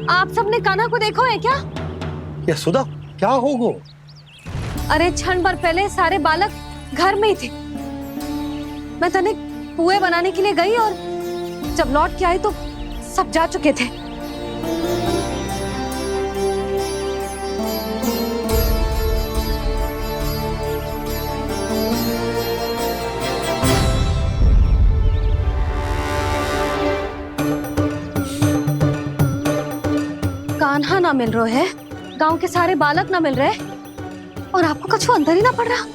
आप सबने कान्हा को देखो है क्या? यशोदा क्या होगो? अरे क्षण भर पहले सारे बालक घर में ही थे। मैं तनिक पुए बनाने के लिए गई और जब लौट के आई तो सब जा चुके थे। कान्हा ना मिल रहे है, गांव के सारे बालक ना मिल रहे और आपको कछु अंदर ही ना पड़ रहा।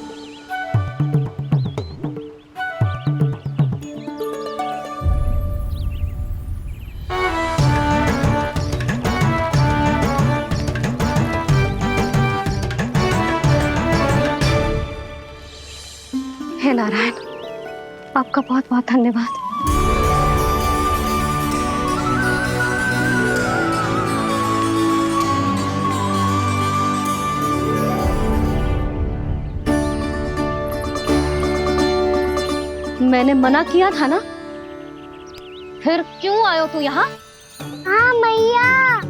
हे नारायण, आपका बहुत बहुत धन्यवाद। मैंने मना किया था ना, फिर क्यों आयो तू यहाँ? हाँ मैया,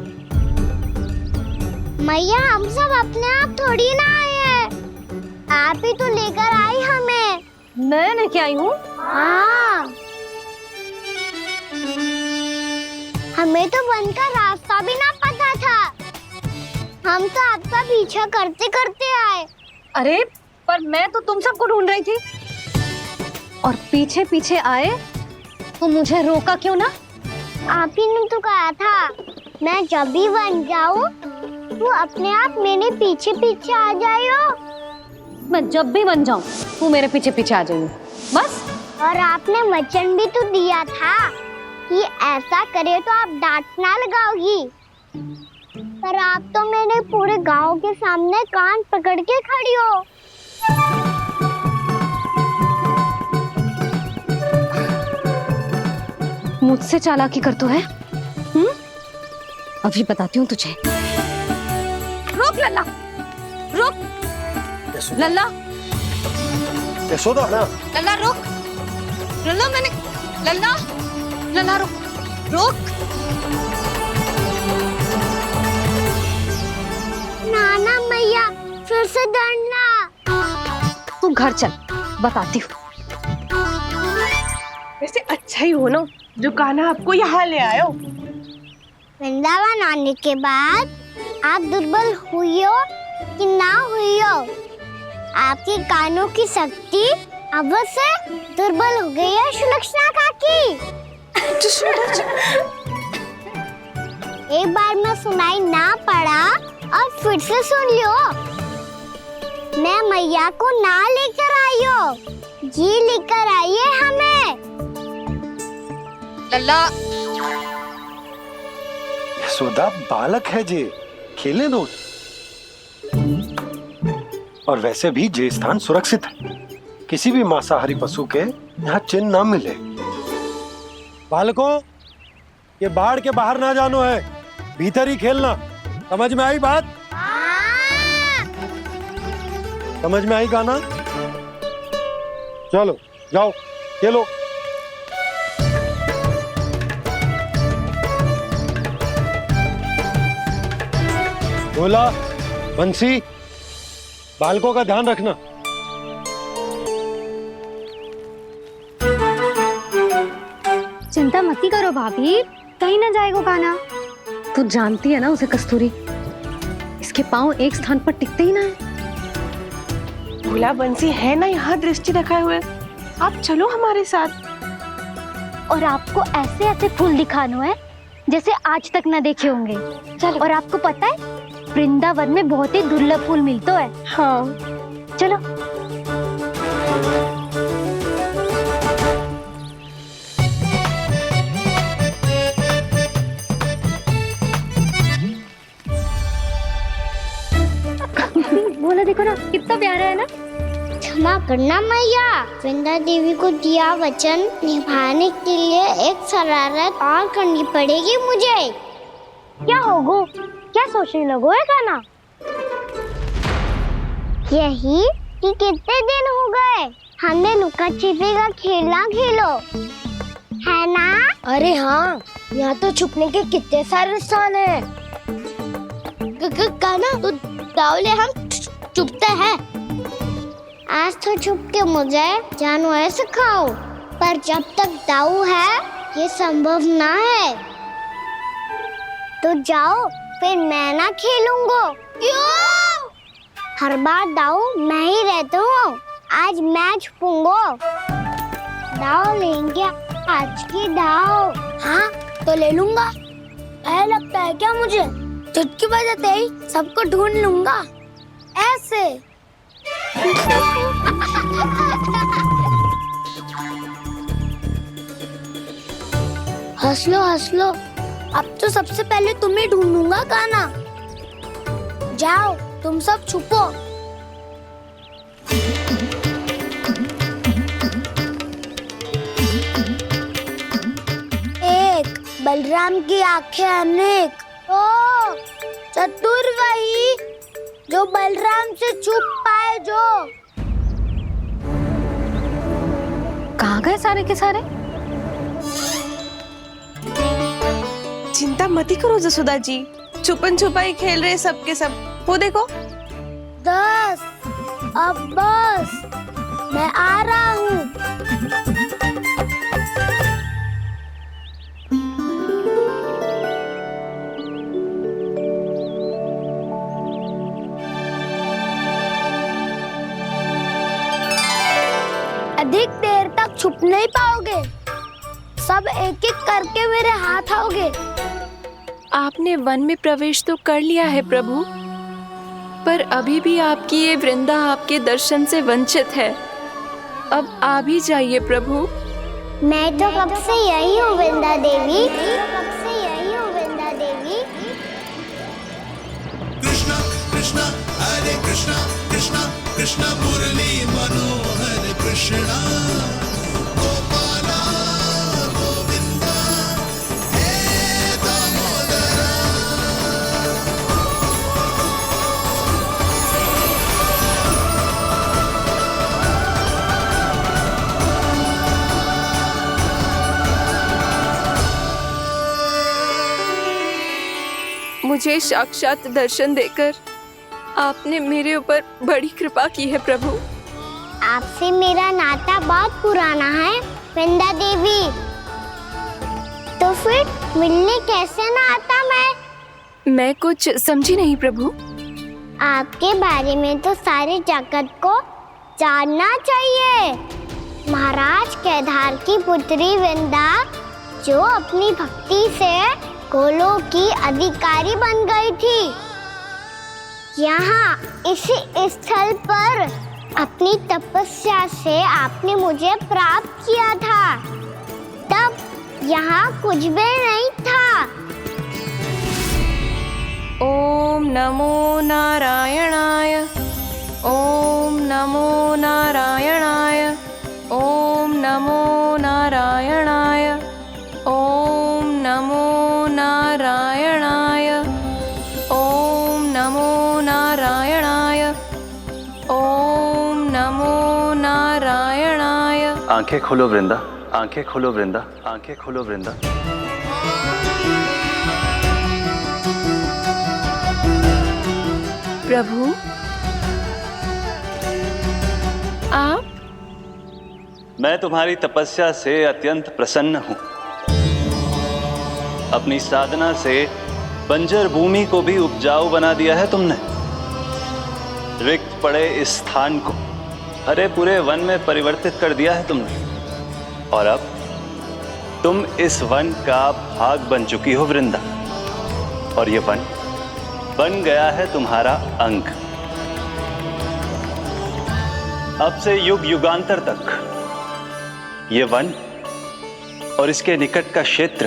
मैया हम सब अपने आप थोड़ी ना आए हैं, आप ही तो लेकर आई हमें। मैं लेके आई हूँ? हाँ, हमें तो वन का रास्ता भी ना पता था, हम तो आपका पीछा करते करते आए। अरे पर मैं तो तुम सबको ढूंढ रही थी और पीछे पीछे आए तो मुझे रोका क्यों ना? आप ही ने तो कहा था मैं जब भी बन जाऊं तो अपने आप मेरे पीछे पीछे आ जाइयो। मैं जब भी बन जाऊं तू मेरे पीछे पीछे आ जाइयो बस। और आपने वचन भी तो दिया था कि ऐसा करे तो आप डांट ना लगाओगी, पर आप तो मेरे पूरे गांव के सामने कान पकड़ के खड़ी हो। मुझसे चालाकी कर तो है? अभी बताती हूँ तुझे। रुक लल्ला, रुक लल्ला, यशोदा ना। लल्ला रुक, लल्ला मैंने, लल्ला, लल्ला रुक, रुक। नाना मैया फिर से डरना। तू घर चल, बताती हूँ। वैसे अच्छा ही हो ना जो कान्हा आपको यहाँ ले आयो। वृंदावन आने के बाद आप दुर्बल हुई हो कि ना हुई हो, आपके कानों की शक्ति अब से दुर्बल हो गई है सुलक्षणा काकी। एक बार में सुनाई ना पड़ा और फिर से सुन लियो। मैं मैया को ना लेकर आई हो, जी लेकर आई है हमें। लल्ला, यशोदा बालक है जे, खेले दो। और वैसे भी जे स्थान सुरक्षित है, किसी भी मांसाहारी पशु के यहाँ चिन्ह ना मिले। बालकों, ये बाढ़ के बाहर ना जानो है, भीतर ही खेलना। समझ में आई बात? समझ में आई गाना? चलो जाओ खेलो। भोला, बंसी, बालकों का ध्यान रखना। चिंता मत करो भाभी, कहीं ना जाएगा कान्हा। तू जानती है ना उसे कस्तूरी, इसके पांव एक स्थान पर टिकते ही ना है। भोला बंसी है ना यहाँ दृष्टि रखाए हुए, आप चलो हमारे साथ। और आपको ऐसे ऐसे फूल दिखानो है जैसे आज तक न देखे होंगे। चलो। और आपको पता है वृंदावन में बहुत ही दुर्लभ फूल मिलते हैं। हाँ चलो। बोला देखो ना कितना प्यारा है ना। क्षमा करना मैया, वृंदा देवी को दिया वचन निभाने के लिए एक शरारत और करनी पड़ेगी मुझे। क्या होगो? क्या सोचने लगो है कान्हा? यही कि कितने दिन हो गए हमने लुका छिपी का खेलना खेलो। है ना? अरे हाँ, यहाँ तो छुपने के कितने सारे स्थान है। काना तो दावले हम छुपते हैं। आज तो छुप के मुझे जानवर सिखाओ, पर जब तक दाऊ है ये संभव ना है। तो जाओ, फिर मैं ना खेलूंगा। क्यों? हर बार दाऊ मैं ही रहता हूँ, आज मैं छुपूंगा। दाऊ लेंगे आज की दाऊ। हाँ, तो ले लूंगा। ऐसा लगता है क्या मुझे? चुटकी बजाते ही सबको ढूंढ लूंगा। ऐसे। हंस लो। अब तो सबसे पहले तुम्हें ढूंढूंगा काना। जाओ, तुम सब छुपो। एक, बलराम की आंखें अनेक। ओ, चतुर वही जो बलराम से छुप पाए। जो कहाँ गए सारे के सारे? चिंता मत करो जसोदा जी, छुपन छुपाई खेल रहे सबके सब। वो देखो 10, अब बस, मैं आ रहा हूँ। अधिक देर तक छुप नहीं पाओगे, सब एक एक करके मेरे हाथ आओगे। आपने वन में प्रवेश तो कर लिया है प्रभु, पर अभी भी आपकी ये वृंदा आपके दर्शन से वंचित है। अब आप ही जाइए प्रभु। मैं तो कब से यही हूँ वृंदा देवी। कृष्णा कृष्णा हरे कृष्णा कृष्णा कृष्णा मुरली मनोहर कृष्णा गोपाला गोविंदा हे दामोदरा। मुझे साक्षात दर्शन देकर आपने मेरे ऊपर बड़ी कृपा की है प्रभु। आपसे मेरा नाता बहुत पुराना है वृंदा देवी, तो फिर मिलने कैसे ना आता मैं कुछ समझी नहीं प्रभु। आपके बारे में तो सारे जगत को जानना चाहिए। महाराज केदार की पुत्री वृंदा जो अपनी भक्ति से गोलों की अधिकारी बन गई थी, यहाँ इसी स्थल पर अपनी तपस्या से आपने मुझे प्राप्त किया था। तब यहाँ कुछ भी नहीं था। ओम नमो नारायणाय, ओम नमो नारायणाय, ओम नमो नारायणाय, ओम नमो नारायणाय, ओम नमो नारायणाय, ओम नमो नारायणाय। आंखें खोलो वृंदा, आंखें खोलो वृंदा, आंखें खोलो वृंदा। प्रभु आप? मैं तुम्हारी तपस्या से अत्यंत प्रसन्न हूं। अपनी साधना से बंजर भूमि को भी उपजाऊ बना दिया है तुमने। रिक्त पड़े इस स्थान को हरे पूरे वन में परिवर्तित कर दिया है तुमने। और अब तुम इस वन का भाग बन चुकी हो वृंदा, और ये वन बन गया है तुम्हारा अंग। अब से युग युगांतर तक ये वन और इसके निकट का क्षेत्र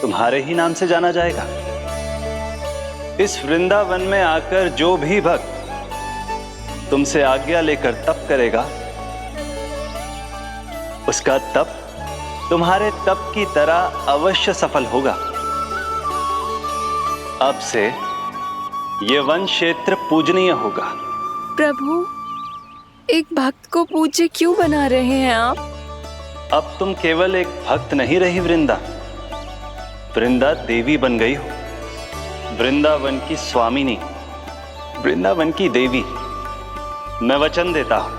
तुम्हारे ही नाम से जाना जाएगा। इस वृंदावन में आकर जो भी भक्त तुमसे आज्ञा लेकर तप करेगा, उसका तप तुम्हारे तप की तरह अवश्य सफल होगा। अब से ये वन क्षेत्र पूजनीय होगा। प्रभु, एक भक्त को पूज्य क्यों बना रहे हैं आप? अब तुम केवल एक भक्त नहीं रही वृंदा, वृंदा देवी बन गई हो, वृंदावन की स्वामिनी, वृंदावन की देवी। मैं वचन देता हूं,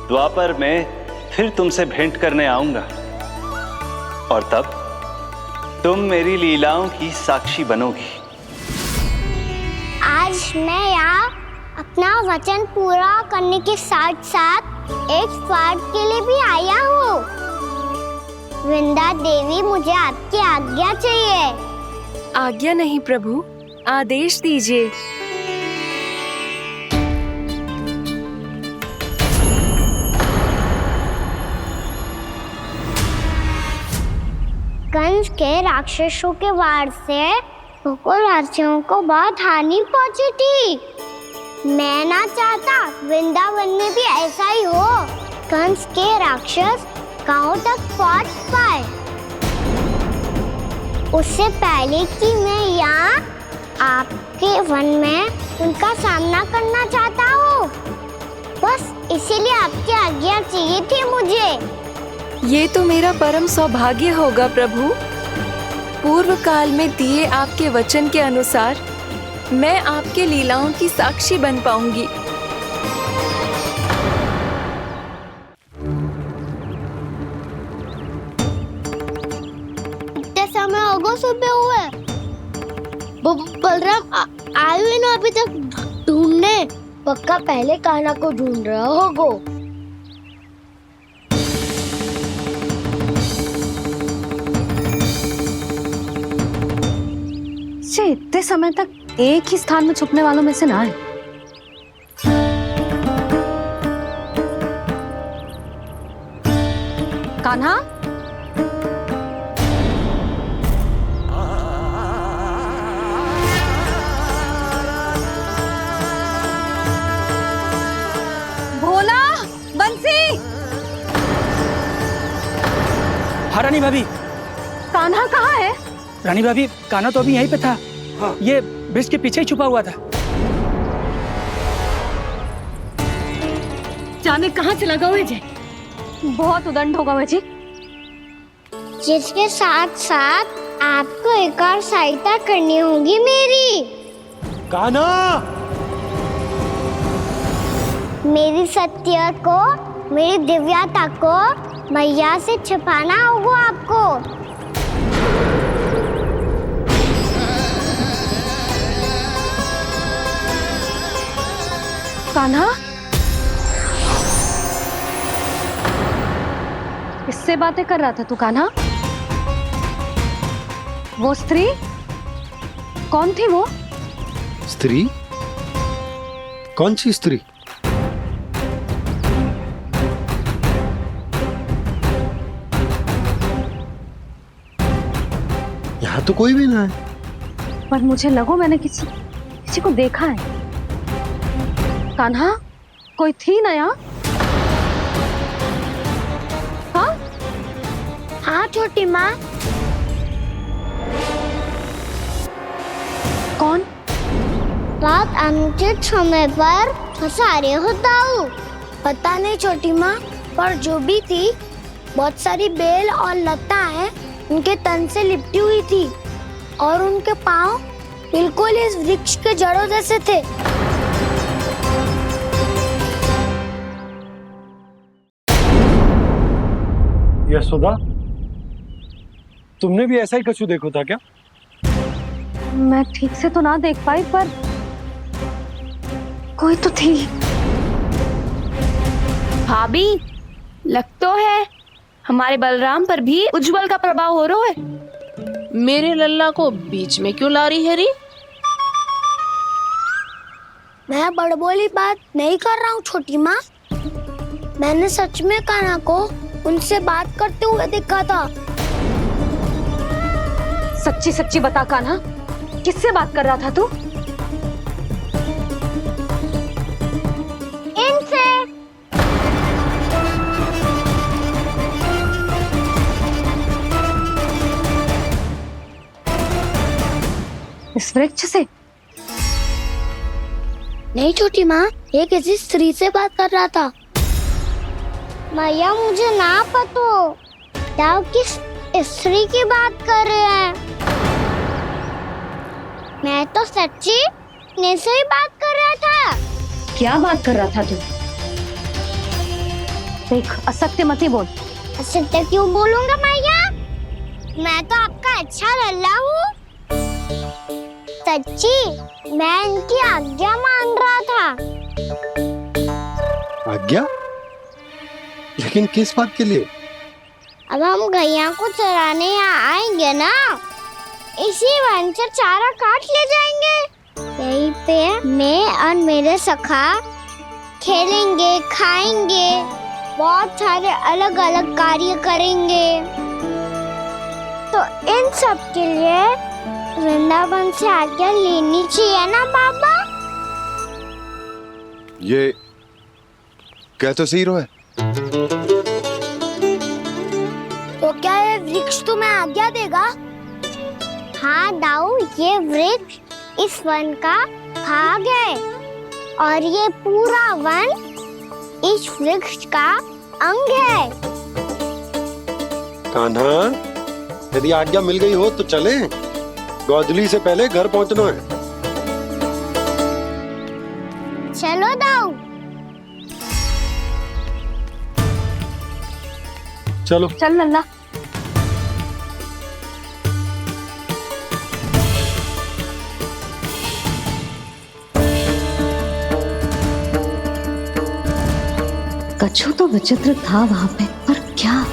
द्वापर में फिर तुमसे भेंट करने आऊंगा और तब तुम मेरी लीलाओं की साक्षी बनोगी। आज मैं यहाँ अपना वचन पूरा करने के साथ साथ एक स्वार्थ के लिए भी आया हूँ। वृंदा देवी, मुझे आपकी आज्ञा चाहिए। आज्ञा नहीं प्रभु, आदेश दीजिए। कंस के राक्षसों के वार से गोकुलवासियों को बहुत हानि पहुंची थी। मैं ना चाहता वृंदावन में भी ऐसा ही हो, कंस के राक्षस गांव तक पहुंच पाए। उससे पहले कि मैं यहाँ आपके वन में उनका सामना करना चाहता हूँ, बस इसीलिए आपकी आज्ञा चाहिए थी मुझे। ये तो मेरा परम सौभाग्य होगा प्रभु। पूर्व काल में दिए आपके वचन के अनुसार मैं आपके लीलाओं की साक्षी बन पाऊंगी। इतने समय होगा सुबह हुए, बलराम आए हुए ना अभी तक ढूंढने। पक्का पहले कान्हा को ढूंढ रहा होगा। इतने समय तक एक ही स्थान में छुपने वालों में से ना है। कान्हा, भोला, बंसी। हाँ रानी भाभी। कान्हा कहाँ है? रानी भाभी, कान्हा तो अभी यहीं पे था। हाँ। ये ब्रिज के पीछे ही छुपा हुआ था। जाने कहाँ चला गया है? बहुत उदंड होगा जी। जिसके साथ साथ आपको एक और सहायता करनी होगी मेरी। कान्हा, मेरी सत्य को, मेरी दिव्यता को मैया से छिपाना होगा आपको। कान्हा, किससे बातें कर रहा था तू कान्हा? वो स्त्री कौन थी? वो स्त्री? कौन सी स्त्री? यहाँ तो कोई भी ना है। पर मुझे लगो मैंने किसी को देखा है। कान्हा, कोई थी ना यहाँ? हाँ? हाँ छोटी माँ। कौन? रात अनुचित समय पर फंसारे होता हूँ। पता नहीं छोटी माँ, पर जो भी थी, बहुत सारी बेल और लता है उनके तन से लिपटी हुई थी और उनके पाँव बिल्कुल इस वृक्ष के जड़ों जैसे थे। यशोदा, तुमने भी ऐसा ही कछु देखो था क्या? मैं ठीक से तो ना देख पाई, पर कोई तो थी। भाभी, लग तो है हमारे बलराम पर भी उज्जवल का प्रभाव हो रहा है। मेरे लल्ला को बीच में क्यों ला रही है री? मैं बड़बोली बात नहीं कर रहा हूँ छोटी माँ। मैंने सच में कान्हा को उनसे बात करते हुए देखा था। सच्ची सच्ची बता कान्हा, किससे बात कर रहा था तू? इनसे। इस वृक्ष से? नहीं छोटी माँ, ये किसी स्त्री से बात कर रहा था। मैया मुझे ना पतो दाऊ किस स्त्री की बात कर रहे हैं। मैं तो सच्ची ने से ही बात कर रहा था। क्या बात कर रहा था तू? देख, असत्य मत ही बोल। असत्य क्यों बोलूंगा मैया? मैं तो आपका अच्छा लल्ला हूँ। सच्ची मैं इनकी आज्ञा मान रहा था। आज्ञा? लेकिन किस बात के लिए? अब हम गैया को चराने यहाँ आएंगे ना, इसी वन से चारा काट ले जाएंगे। यहीं पे मैं और मेरे सखा खेलेंगे, खाएंगे, बहुत सारे अलग अलग कार्य करेंगे। तो इन सब के लिए वृंदावन से आज्ञा लेनी चाहिए ना बाबा? ये कह तो सही रहा है। तो क्या ये वृक्ष तुम्हें आज्ञा देगा? हाँ दाऊ, ये वृक्ष इस वन का भाग है और ये पूरा वन इस वृक्ष का अंग है। कान्हा, यदि आज्ञा मिल गई हो तो चले। गोधूली से पहले घर पहुंचना है। चलो दाऊ। चलो चल लल्ला। कछु तो विचित्र था वहां पे, पर क्या?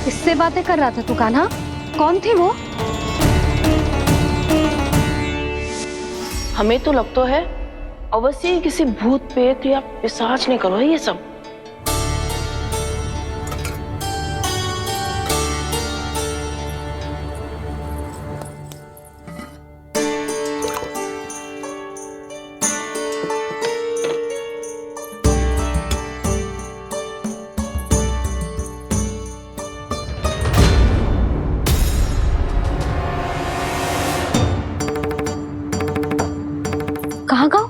किससे बातें कर रहा था तू कान्हा? कौन थी वो? हमें तो लगता है अवश्य ही किसी भूत प्रेत या पिशाच ने करो है ये सब। कहाँ गाँव?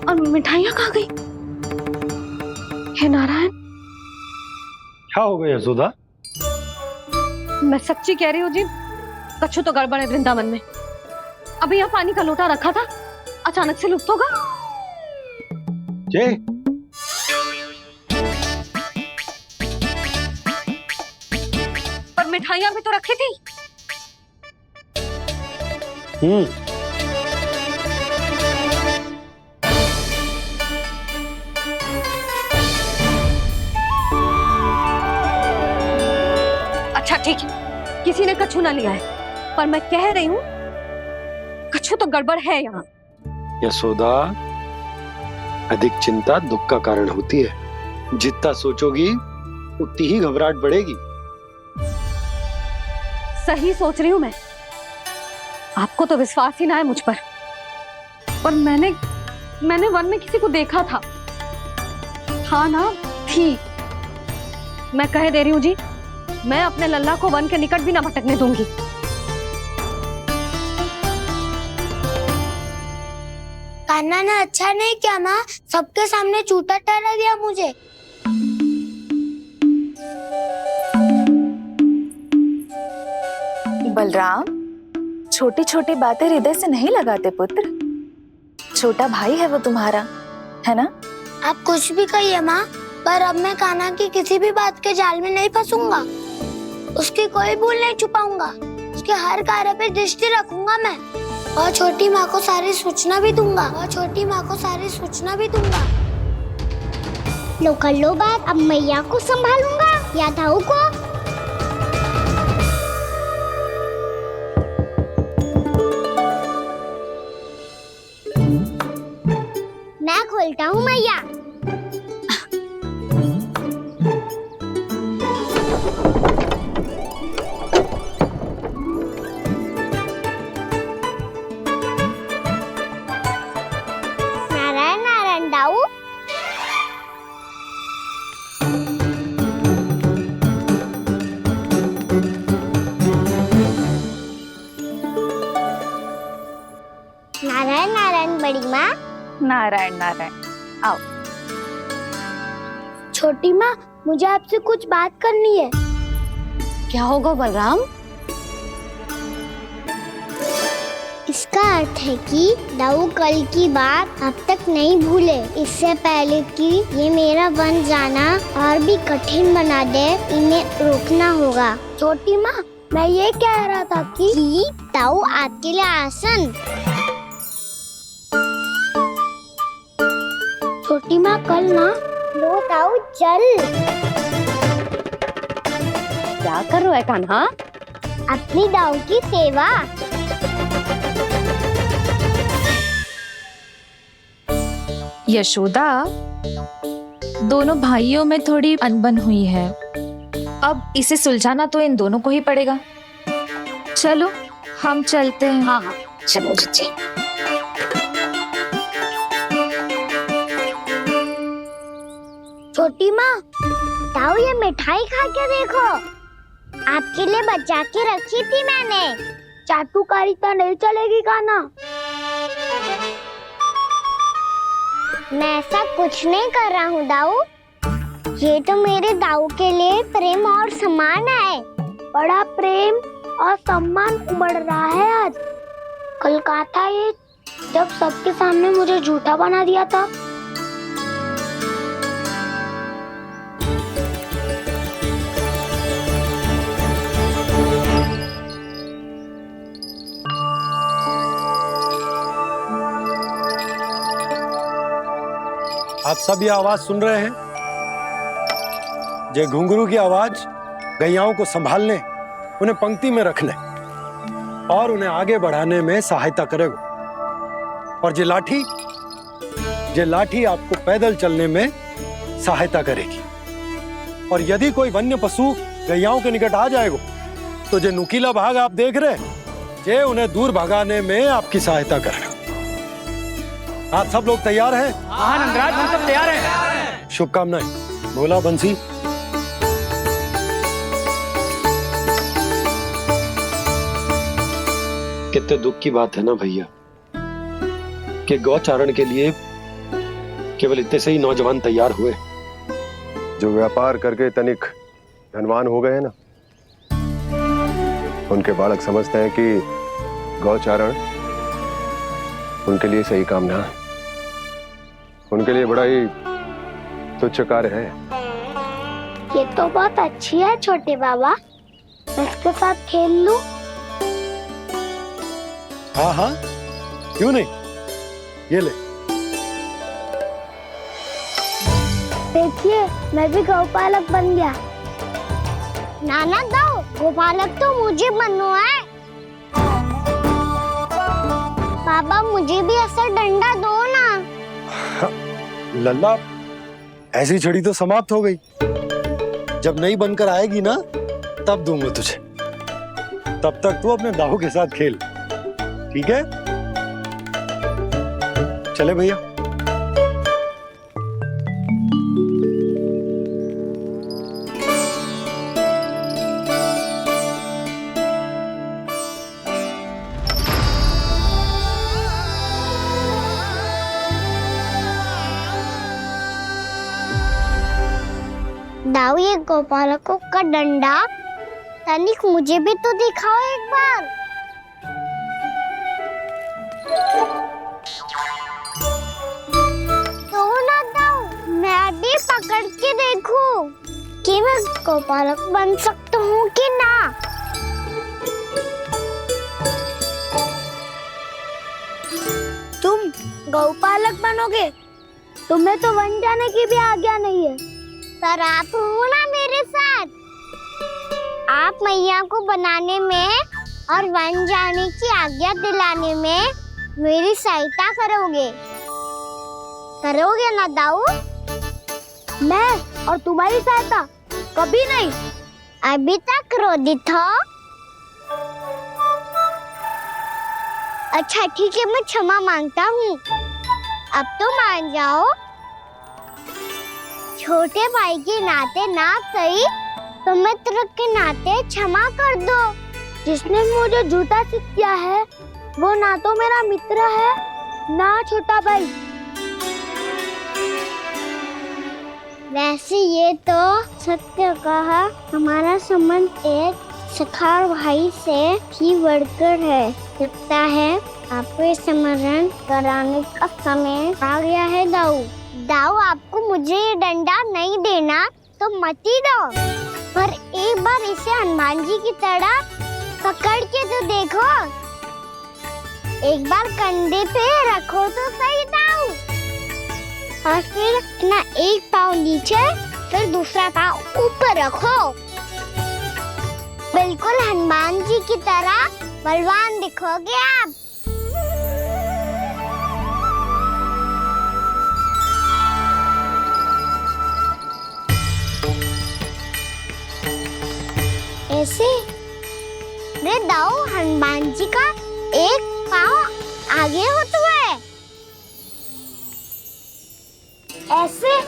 और मिठाइयाँ कहाँ गई? हे नारायण! क्या हो गया यशोदा? मैं सच्ची कह रही हूँ जी, कछु तो गड़बड़ है वृंदावन में। अभी यहाँ पानी का लोटा रखा था, अचानक से लुप्त होगा। जय, पर मिठाइयाँ भी तो रखी थी। अच्छा ठीक है, किसी ने कछु ना लिया है, पर मैं कह रही हूँ कछु तो गड़बड़ है यहाँ। यशोदा, अधिक चिंता दुख का कारण होती है। जितना सोचोगी उतनी ही घबराहट बढ़ेगी। सही सोच रही हूँ मैं। आपको तो विश्वास ही ना है मुझ पर मैंने वन में किसी को देखा था। हाँ ना, थी। मैं कह दे रही हूँ जी, मैं अपने लल्ला को वन के निकट भी ना भटकने दूंगी। कान्हा ने अच्छा नहीं किया माँ, सबके सामने झूठा ठहरा दिया मुझे। बलराम, छोटी छोटी बातें हृदय से नहीं लगाते पुत्र। छोटा भाई है वो तुम्हारा, है ना? आप कुछ भी कहिए माँ, पर अब मैं कान्हा की किसी भी बात के जाल में नहीं फंसूंगा। उसकी कोई भूल नहीं छुपाऊंगा। उसके हर कार्य पे दृष्टि रखूंगा मैं, और छोटी माँ को सारी सूचना भी दूंगा। लो कर लो बात, अब मैया को संभालूंगा या दाऊ को। मैं खोलता हूँ मैया। बड़ी माँ। नारायण नारायण। आओ। छोटी माँ, मुझे आपसे कुछ बात करनी है। क्या होगा बलराम? इसका अर्थ है कि दाऊ कल की बात अब तक नहीं भूले। इससे पहले कि ये मेरा बन जाना और भी कठिन बना दे, इन्हें रोकना होगा। छोटी माँ, मैं ये कह रहा था कि दाऊ आपके लिए आसन। छोटी माँ, कल ना लो दाऊ चल। क्या कर रहा है कान्हा? अपनी दाऊ की सेवा। यशोदा, दोनों भाइयों में थोड़ी अनबन हुई है। अब इसे सुलझाना तो इन दोनों को ही पड़ेगा। चलो हम चलते हैं। हाँ हाँ चलो जी। छोटी माँ, दाऊ ये मिठाई खा के देखो, आपके लिए बचा के रखी थी मैंने। चाटुकारिता नहीं चलेगी कान्हा। मैं ऐसा कुछ नहीं कर रहा हूँ दाऊ। ये तो मेरे दाऊ के लिए प्रेम और सम्मान है। बड़ा प्रेम और सम्मान उमड़ रहा है आज। कल कहा था ये, जब सबके सामने मुझे झूठा बना दिया था। आप सब ये आवाज सुन रहे हैं? ये घुंघरू की आवाज गैयाओं को संभालने, उन्हें पंक्ति में रखने और उन्हें आगे बढ़ाने में सहायता करेगा। और ये लाठी आपको पैदल चलने में सहायता करेगी। और यदि कोई वन्य पशु गैयाओं के निकट आ जाएगा तो जो नुकीला भाग आप देख रहे हैं, ये उन्हें दूर भगाने में आपकी सहायता करेगा। आप सब लोग तैयार हैं? हाँ नंदराज, हम सब तैयार हैं। शुभकामनाएं। बोला बंसी। कितने दुख की बात है ना भैया कि गौचारण के लिए केवल इतने से ही नौजवान तैयार हुए। जो व्यापार करके तनिक धनवान हो गए ना, उनके बालक समझते हैं कि गौचारण उनके लिए सही काम ना है। उनके लिए बड़ा ही तुच्छ कार्य है। ये तो बहुत अच्छी है छोटे बाबा, मैं इसके साथ खेल लूं? हाँ हाँ, क्यों नहीं। ये ले। देखिए, मैं भी गौपालक बन गया। नाना दाऊ, गोपालक तो मुझे बनना है। बाबा मुझे भी ऐसा डंडा दो ना। लल्ला, ऐसी छड़ी तो समाप्त हो गई। जब नई बनकर आएगी ना, तब दूंगा तुझे। तब तक तू अपने दाऊ के साथ खेल, ठीक है? चले भैया। दाऊ, ये गोपालकों का डंडा तनिक मुझे भी तो दिखाओ एक बार। तो ना दाऊ, मैं भी पकड़ के देखूं कि मैं गोपालक बन सकता हूँ कि ना। तुम गौपालक बनोगे? तुम्हें तो वन जाने की भी आज्ञा नहीं है। पर आप हो ना मेरे साथ। आप मैया को बनाने में और वन जाने की आज्ञा दिलाने में मेरी सहायता करोगे ना दाऊ? मैं और तुम्हारी सहायता कभी नहीं। अभी तक क्रोधित हो? अच्छा ठीक है, मैं क्षमा मांगता हूँ। अब तो मान जाओ। छोटे भाई के नाते ना सही तो मित्र के नाते क्षमा कर दो। जिसने मुझे झूठा सिद्ध किया है वो ना तो मेरा मित्र है ना छोटा भाई। वैसे ये तो सत्य कहा, हमारा संबंध एक सखार भाई से भी बढ़कर है। लगता है आपको स्मरण कराने का समय आ गया है दाऊ। दाऊ, आपको मुझे ये डंडा नहीं देना तो मत ही दो, पर एक बार इसे हनुमान जी की तरह पकड़ के तो देखो। एक बार कंधे पे रखो तो सही दाऊ, और फिर अपना एक पाँव नीचे फिर दूसरा पाँव ऊपर रखो। बिल्कुल हनुमान जी की तरह बलवान दिखोगे आप। ऐसे रे दाऊ, हनुमान जी का एक पाँव आगे होता है। ऐसे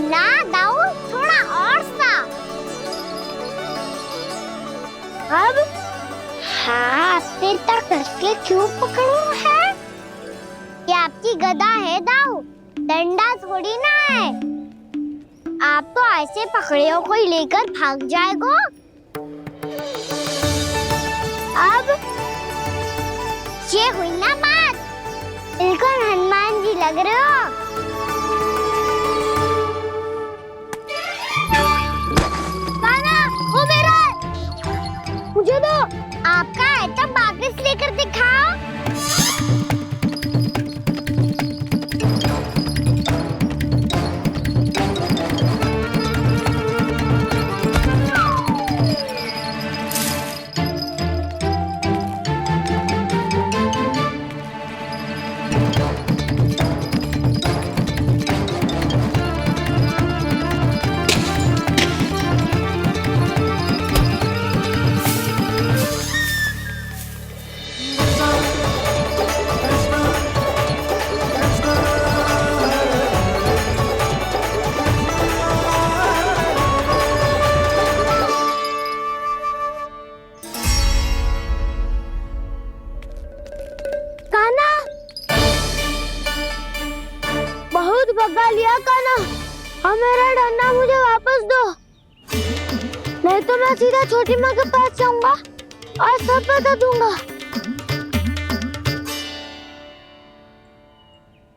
ना दाऊ, थोड़ा और सा। अब हाथ से तक कसके क्यों पकड़ू है? ये आपकी गदा है दाऊ, डंडा थोड़ी ना है। आप तो ऐसे पकड़े हो कोई लेकर भाग जाएगा। अब ये हुई ना बात, बिल्कुल हनुमान जी लग रहे हो। कान्हा, वो मेरा है, मुझे दो। आपका है तो वापस लेकर दिखाओ। भगा लिया कान्हा, अब मेरा डंडा मुझे वापस दो, नहीं तो मैं सीधा छोटी माँ के पास जाऊंगा और सब बता दूंगा।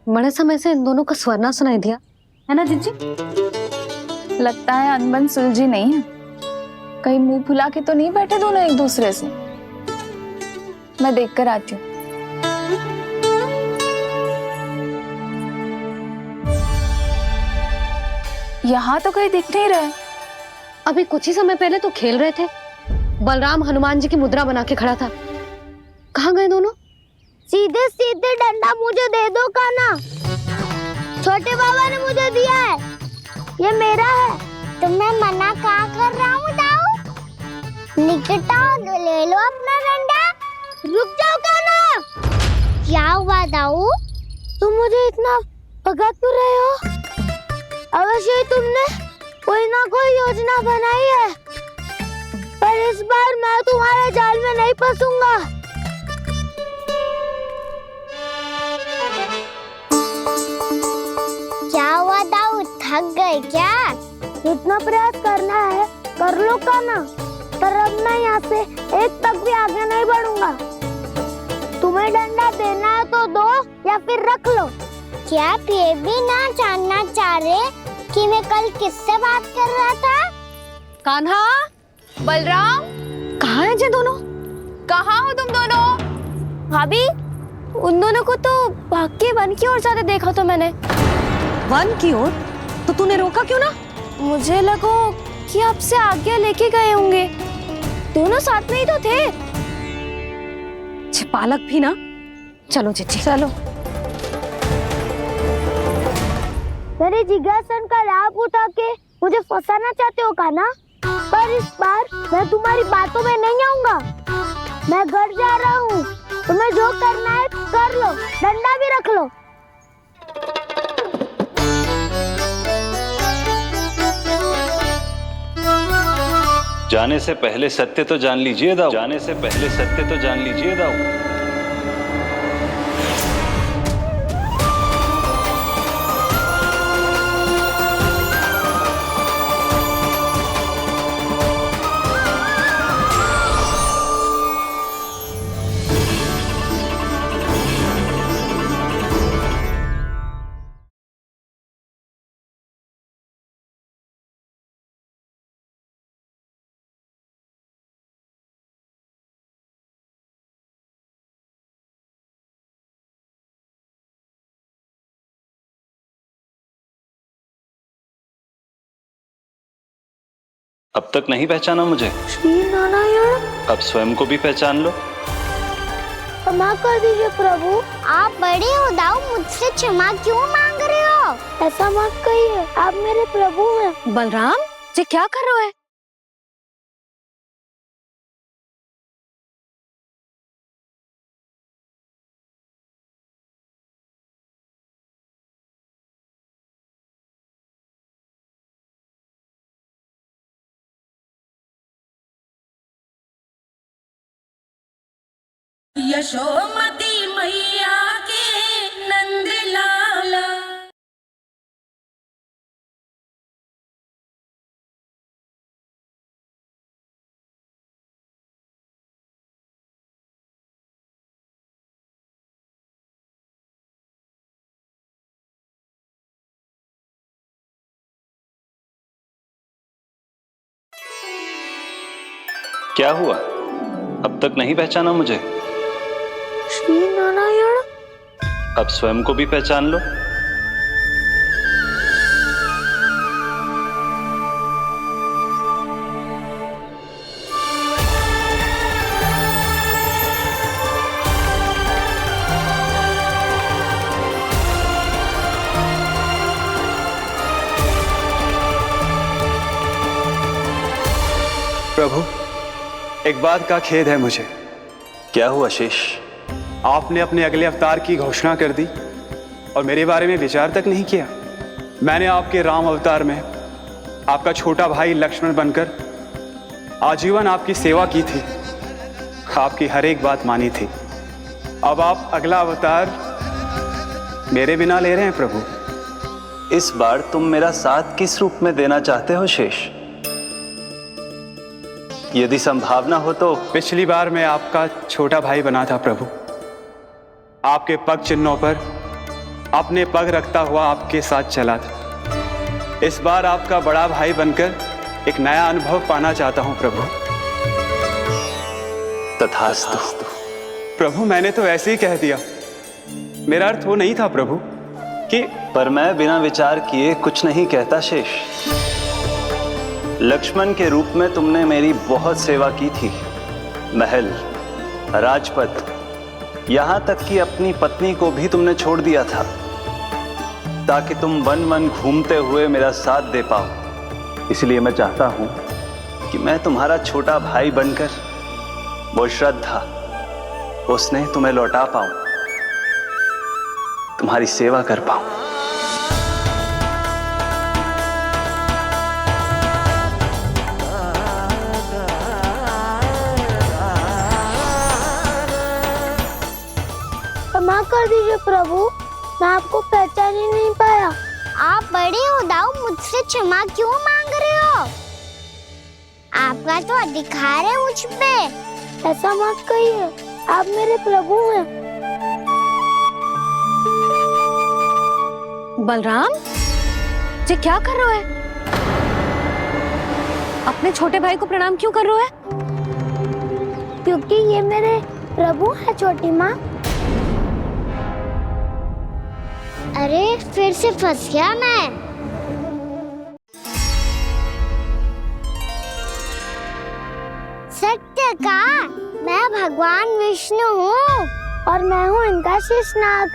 बड़े समय से इन दोनों का स्वर ना सुनाई दिया, है ना जीजी? लगता है अनबन सुलझी नहीं है। कहीं मुंह फुला के तो नहीं बैठे दोनों एक दूसरे से। मैं देखकर आती हूँ। यहाँ तो कहीं दिख नहीं रहा। अभी कुछ ही समय पहले तो खेल रहे थे। बलराम हनुमान जी की मुद्रा बना के खड़ा था। कहाँ गए दोनों? सीधे सीधे डंडा मुझे दे दो कान्हा, छोटे बाबा ने मुझे दिया है, ये मेरा है। तो मैं मना कहाँ कर रहा हूँ दाऊ? निकट आओ, ले लो अपना डंडा। रुक जाओ कान्हा। क्या हुआ दाऊ? तुम मुझे इतना भगा क्यों रहे हो? अवश्य ही तुमने कोई ना कोई योजना बनाई है, पर इस बार मैं तुम्हारे जाल में नहीं फंसूंगा। क्या हुआ दाऊ, थक गए क्या? इतना प्रयास करना है कर लो कान्हा, पर अब मैं यहाँ से एक तक भी आगे नहीं बढ़ूंगा। तुम्हें डंडा देना है तो दो या फिर रख लो। क्या आप ये भी ना जानना चाह रहे कि मैं कल किससे बात कर रहा था? कान्हा, बलराम, कहाँ हैं ये दोनों? कहाँ हो तुम दोनों? भाभी, उन दोनों को तो भाग के वन की ओर जाते देखा तो मैंने। वन की ओर? तो तूने रोका क्यों ना? मुझे लगा कि आपसे आगे लेके गए होंगे। दोनों साथ में ही तो थे। पालक भी ना। चलो जीजी, चलो। मेरे जिज्ञासन का लाभ उठा के मुझे फंसाना चाहते हो कान्हा, पर इस बार मैं तुम्हारी बातों में नहीं आऊंगा। मैं घर जा रहा हूँ, तुम्हें जो करना है कर लो, डंडा भी रख लो। जाने से पहले सत्य तो जान लीजिए दाऊ, जाने से पहले सत्य तो जान लीजिए दाऊ। अब तक नहीं पहचाना मुझे? श्री नारायण। अब स्वयं को भी पहचान लो। क्षमा कर दीजिए प्रभु। आप बड़े हो दाऊ, मुझसे क्षमा क्यों मांग रहे हो? ऐसा मत कहिए, आप मेरे प्रभु हैं। बलराम, ये क्या कर रहे हो? यशोमती मैया के नंद लाला। क्या हुआ? अब तक नहीं पहचाना मुझे? श्री नारायण। अब स्वयं को भी पहचान लो। प्रभु, एक बात का खेद है मुझे। क्या हुआ शेष? आपने अपने अगले अवतार की घोषणा कर दी और मेरे बारे में विचार तक नहीं किया। मैंने आपके राम अवतार में आपका छोटा भाई लक्ष्मण बनकर आजीवन आपकी सेवा की थी, आपकी हर एक बात मानी थी। अब आप अगला अवतार मेरे बिना ले रहे हैं प्रभु। इस बार तुम मेरा साथ किस रूप में देना चाहते हो शेष? यदि संभावना हो तो। पिछली बार मैं आपका छोटा भाई बना था प्रभु, आपके पग चिन्हों पर अपने पग रखता हुआ आपके साथ चला था। इस बार आपका बड़ा भाई बनकर एक नया अनुभव पाना चाहता हूं प्रभु। तथास्तु। प्रभु, मैंने तो ऐसे ही कह दिया, मेरा अर्थ वो नहीं था प्रभु कि। पर मैं बिना विचार किए कुछ नहीं कहता शेष। लक्ष्मण के रूप में तुमने मेरी बहुत सेवा की थी। महल, राजपथ, यहां तक कि अपनी पत्नी को भी तुमने छोड़ दिया था ताकि तुम वन वन घूमते हुए मेरा साथ दे पाओ। इसलिए मैं चाहता हूं कि मैं तुम्हारा छोटा भाई बनकर वो श्रद्धा, वो स्नेह तुम्हें लौटा पाऊं, तुम्हारी सेवा कर पाऊं। क्षमा कर दीजिए प्रभु, मैं आपको पहचान ही नहीं पाया। आप बड़े हो दाऊ, मुझसे क्षमा क्यों मांग रहे हो? आपका तो अधिकार है मुझ पे। ऐसा मत कहिए, आप मेरे प्रभु हैं। बलराम, ये क्या कर रहे हो? अपने छोटे भाई को प्रणाम क्यों कर रहे हो? क्योंकि ये मेरे प्रभु है छोटी माँ। अरे फिर से फंस गया मैं। सत्य का, मैं भगवान विष्णु हूँ और मैं हूँ इनका शेषनाग।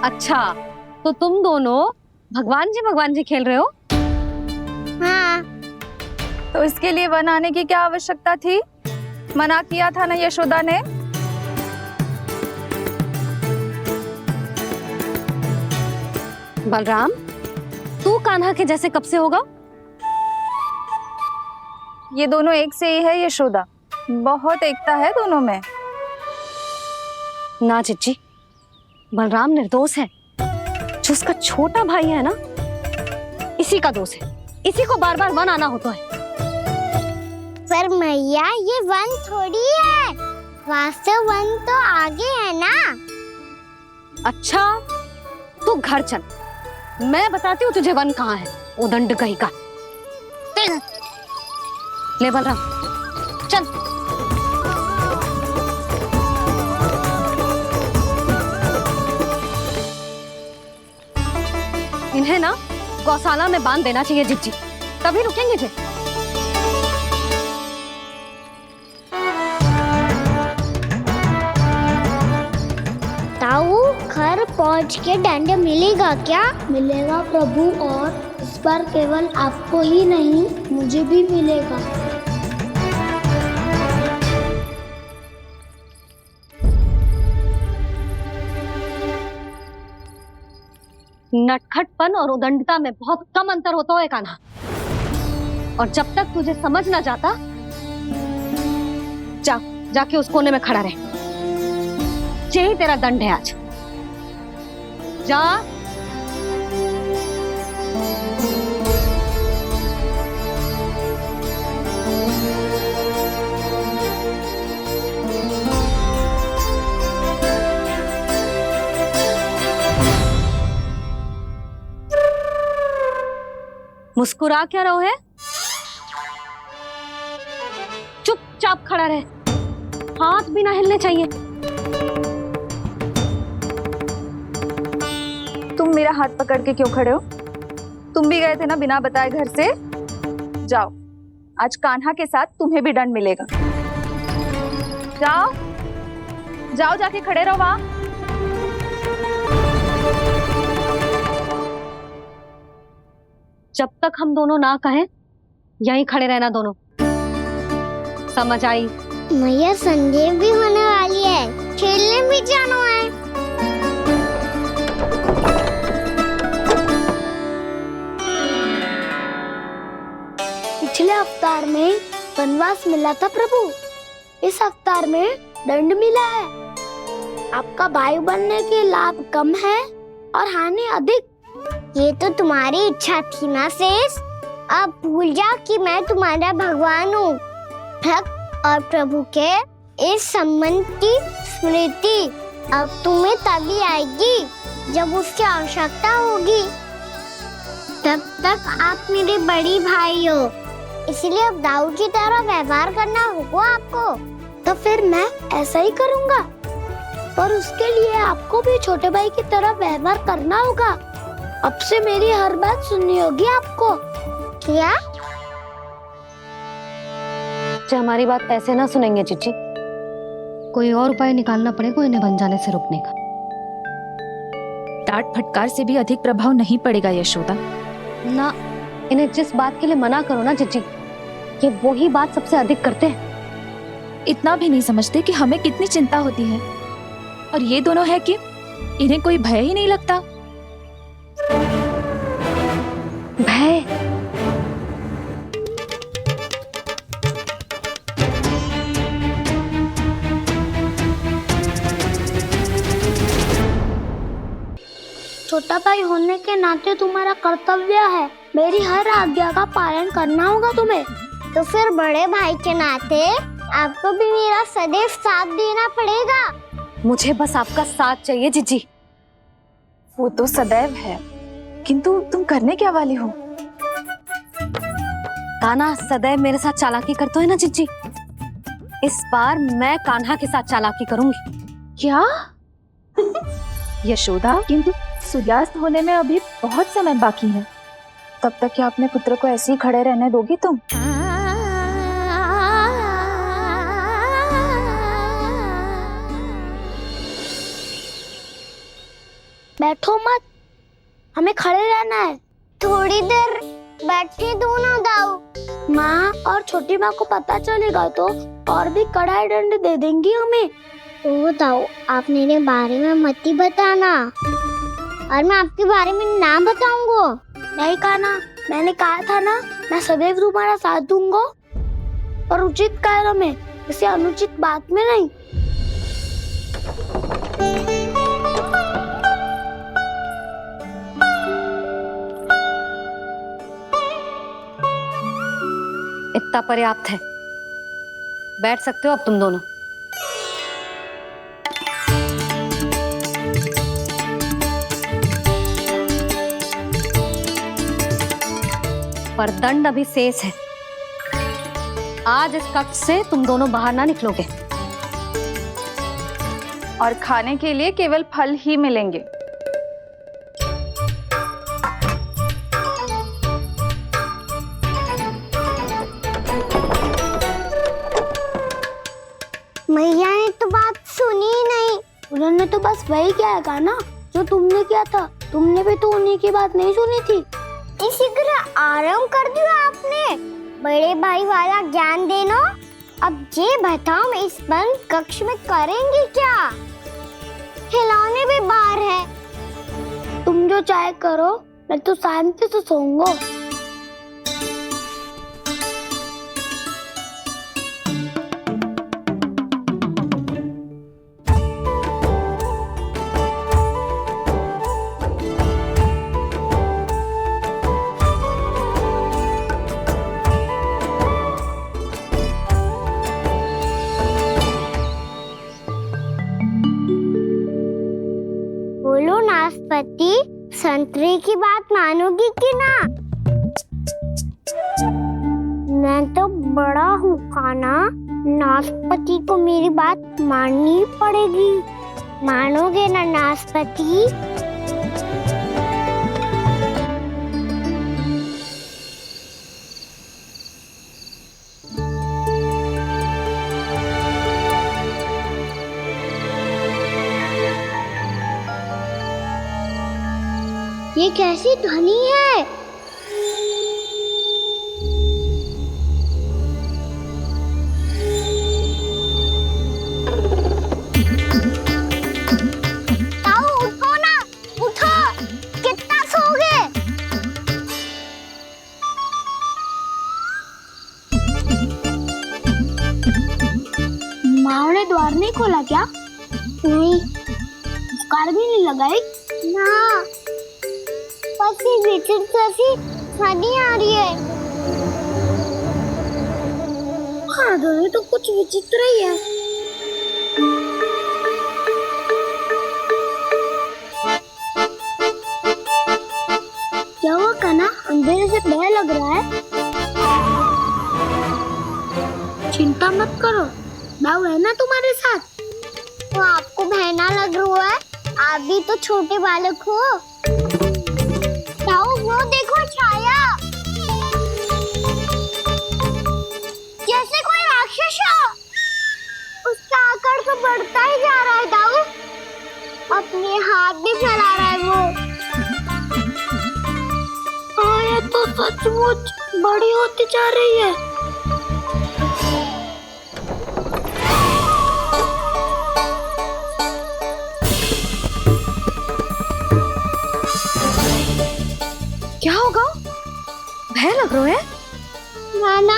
अच्छा, तो तुम दोनों भगवान जी खेल रहे हो? हाँ। तो इसके लिए वन आने की क्या आवश्यकता थी? मना किया था ना यशोदा ने। बलराम, तू कान्हा के जैसे कब से होगा? ये दोनों एक से ही है यशोदा, बहुत एकता है दोनों में। ना चिच्ची, बलराम निर्दोष है। जो उसका छोटा भाई है ना, इसी का दोष है। इसी को बार बार वन आना होता है। पर मैया, ये वन थोड़ी है, वास्तव वन तो आगे है ना। अच्छा, तू घर चल, मैं बताती हूँ तुझे वन कहाँ है। उदंड कहीं का। ले बलराम, चल। इन्हें ना गौशाला में बांध देना चाहिए जिज्जी, तभी रुकेंगे जे। ताऊ, घर पहुंच के दंड मिलेगा क्या? मिलेगा प्रभु, और इस बार केवल आपको ही नहीं मुझे भी मिलेगा। नटखटपन और उदंडता में बहुत कम अंतर होता है कान्हा, और जब तक तुझे समझ ना जाता, जाके उस कोने में खड़ा रहे। यही तेरा दंड है आज। जा। मुस्कुरा क्या रहो है? चुपचाप खड़ा रहे, हाथ भी ना हिलने चाहिए। तुम मेरा हाथ पकड़ के क्यों खड़े हो? तुम भी गए थे ना बिना बताए घर से। जाओ, आज कान्हा के साथ तुम्हें भी दंड मिलेगा। जाओ जाओ, जाके खड़े रहो वहां। जब तक हम दोनों ना कहें, यहीं खड़े रहना दोनों। समझ आई? मैया, संडे भी होने वाली है, खेलने भी जाना है। पिछले अवतार में वनवास मिला था प्रभु, इस अवतार में दंड मिला है। आपका भाई बनने के लाभ कम है और हानि अधिक। ये तो तुम्हारी इच्छा थी ना शेष। अब भूल जाओ कि मैं तुम्हारा भगवान हूँ। भक्त और प्रभु के इस संबंध की स्मृति अब तुम्हें तभी आएगी जब उसकी आवश्यकता होगी। तब तक आप मेरे बड़ी भाई हो, इसलिए अब दाऊ की तरह व्यवहार करना होगा आपको। तो फिर मैं ऐसा ही करूँगा, पर उसके लिए आपको भी छोटे भाई की तरह व्यवहार करना होगा। अब से मेरी हर बात सुननी होगी आपको। क्या? जो हमारी बात ऐसे ना सुनेंगे चिच्ची, कोई और उपाय निकालना पड़ेगा इन्हें बन जाने से रुकने का। डांट फटकार से भी अधिक प्रभाव नहीं पड़ेगा यशोदा। ना, इन्हें जिस बात के लिए मना करो ना चिच्ची, ये वही बात सबसे अधिक करते हैं। इतना भी नहीं समझते कि हमें कितनी चिंता होती है, और ये दोनों है कि इन्हें कोई भय ही नहीं लगता। भय? छोटा भाई होने के नाते तुम्हारा कर्तव्य है, मेरी हर आज्ञा का पालन करना होगा तुम्हें। तो फिर बड़े भाई के नाते आपको भी मेरा सदैव साथ देना पड़ेगा। मुझे बस आपका साथ चाहिए जिज्जी। वो तो सदैव है, किंतु तुम करने क्या वाली हो? कान्हा सदैव मेरे साथ चालाकी करते है ना जिज्जी, इस बार मैं कान्हा के साथ चालाकी करूंगी। क्या? यशोदा, किंतु सूर्यास्त होने में अभी बहुत समय बाकी है, तब तक क्या अपने पुत्र को ऐसे ही खड़े रहने दोगी तुम? बैठो मत, हमें खड़े रहना है। थोड़ी देर बैठे दो ना दाऊ। माँ और छोटी माँ को पता चलेगा तो और भी कड़ा दंड दे देंगी हमें। ओ दाऊ, आप मेरे बारे में मत ही बताना, और मैं आपके बारे में ना बताऊंगा। नहीं कान्हा, मैंने कहा था ना, मैं सदैव तुम्हारा साथ दूंगा, और उचित कार्य में, किसी अनुचित बात में नहीं। इतना पर्याप्त है, बैठ सकते हो अब तुम दोनों। पर दंड अभी शेष है। आज इस कक्ष से तुम दोनों बाहर ना निकलोगे, और खाने के लिए केवल फल ही मिलेंगे। मैया ने तो बात सुनी ही नहीं। उन्होंने तो बस वही किया ना जो तुमने किया था। तुमने भी तो उन्हीं की बात नहीं सुनी थी। इसी तरह आराम कर दिया आपने। बड़े भाई वाला ज्ञान देना। अब ये बताओ हम इस बंद कक्ष में करेंगे क्या? खिलौने भी बाहर है। तुम जो चाहे करो, मैं तो शांति से सोऊंगा। बोलो नाशपाती, संतरे की बात मानोगी कि ना? मैं तो बड़ा हूँ कान्हा, नाशपाती को मेरी बात माननी पड़ेगी। मानोगे ना नाशपाती? ये कैसी ध्वनि है? ताऊ उठो ना, उठो। कितना सोओगे? माँ ने द्वार नहीं खोला क्या? नहीं। कार भी नहीं लगाई? ना, बस ये विचित्र सी ध्वनि आ रही है। हाँ, ध्वनि तो कुछ विचित्र ही है। क्या हुआ कान्हा? अंधेरे से डर लग रहा है। चिंता मत करो, मैं है ना तुम्हारे साथ। तो आपको बहना लग रहा है? आप भी तो छोटे बालक हो। ताऊ वो देखो छाया, जैसे कोई राक्षस हो। उसका आकार तो बढ़ता ही जा रहा है ताऊ। अपने हाथ भी फैला रहा है वो। हाँ, ये तो सचमुच बड़ी होती जा रही है। क्या होगा? भय लग रहा है? नाना,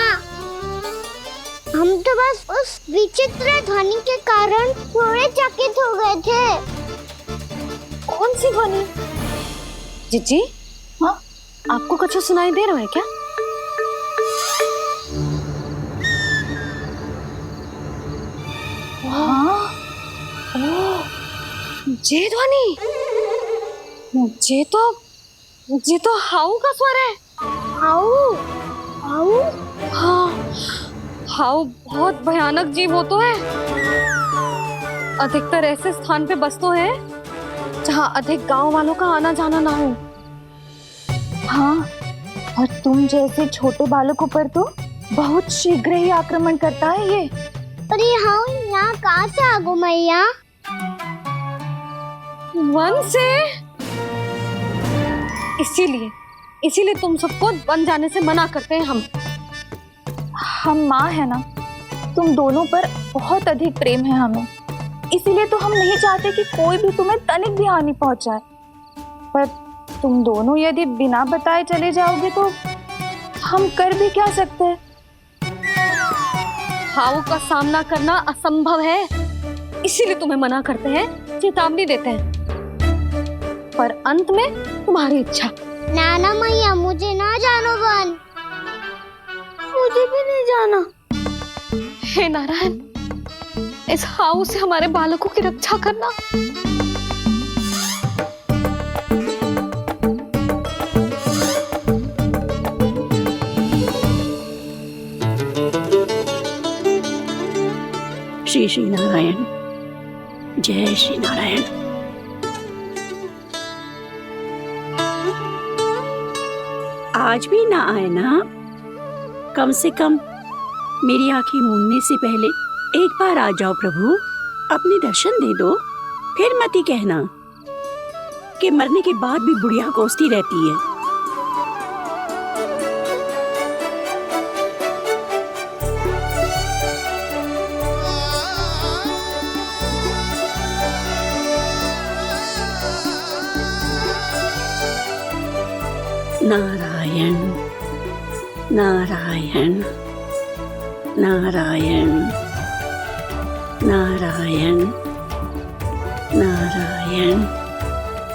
हम तो बस उस विचित्र ध्वनि के कारण थोड़े चकित हो गए थे। कौन सी ध्वनि? जीजी, हाँ, आपको कुछ सुनाई दे रहा है क्या? हाँ, ओह, ये ध्वनि, ये तो हाउ का स्वर है। हाउ? हाउ? हाँ, हाउ बहुत भयानक जीव हो तो है। अधिकतर ऐसे स्थान पे बसते हैं जहाँ अधिक गांव वालों का आना जाना ना हो। हाँ, और तुम जैसे छोटे बालकों पर तो बहुत शीघ्र ही आक्रमण करता है ये। पर ये हाउ यहाँ कहाँ से आ गो मैया? वन से। इसीलिए तुम सबको वन जाने से मना करते हैं हम माँ है ना, तुम दोनों पर बहुत अधिक प्रेम है हमें। इसीलिए तो हम नहीं चाहते कि कोई भी तुम्हें तनिक भी हानि पहुंचाए। पर तुम दोनों यदि बिना बताए चले जाओगे तो हम कर भी क्या सकते हैं? हाउ का सामना करना असंभव है, इसीलिए तुम्हें मना करते हैं, चेतावनी देते हैं। पर अंत में तुम्हारी इच्छा। नाना मैया, मुझे ना जानो वन। मुझे भी नहीं जाना। हे नारायण, इस हाउ से हमारे बालकों की रक्षा करना। श्री श्री नारायण, जय श्री नारायण। आज भी ना आए ना? कम से कम मेरी आंखें मूंदने से पहले एक बार आ जाओ प्रभु, अपने दर्शन दे दो, फिर मत ही कहना कि मरने के बाद भी बुढ़िया कोसती रहती है। नारायण नारायण नारायण नारायण नारायण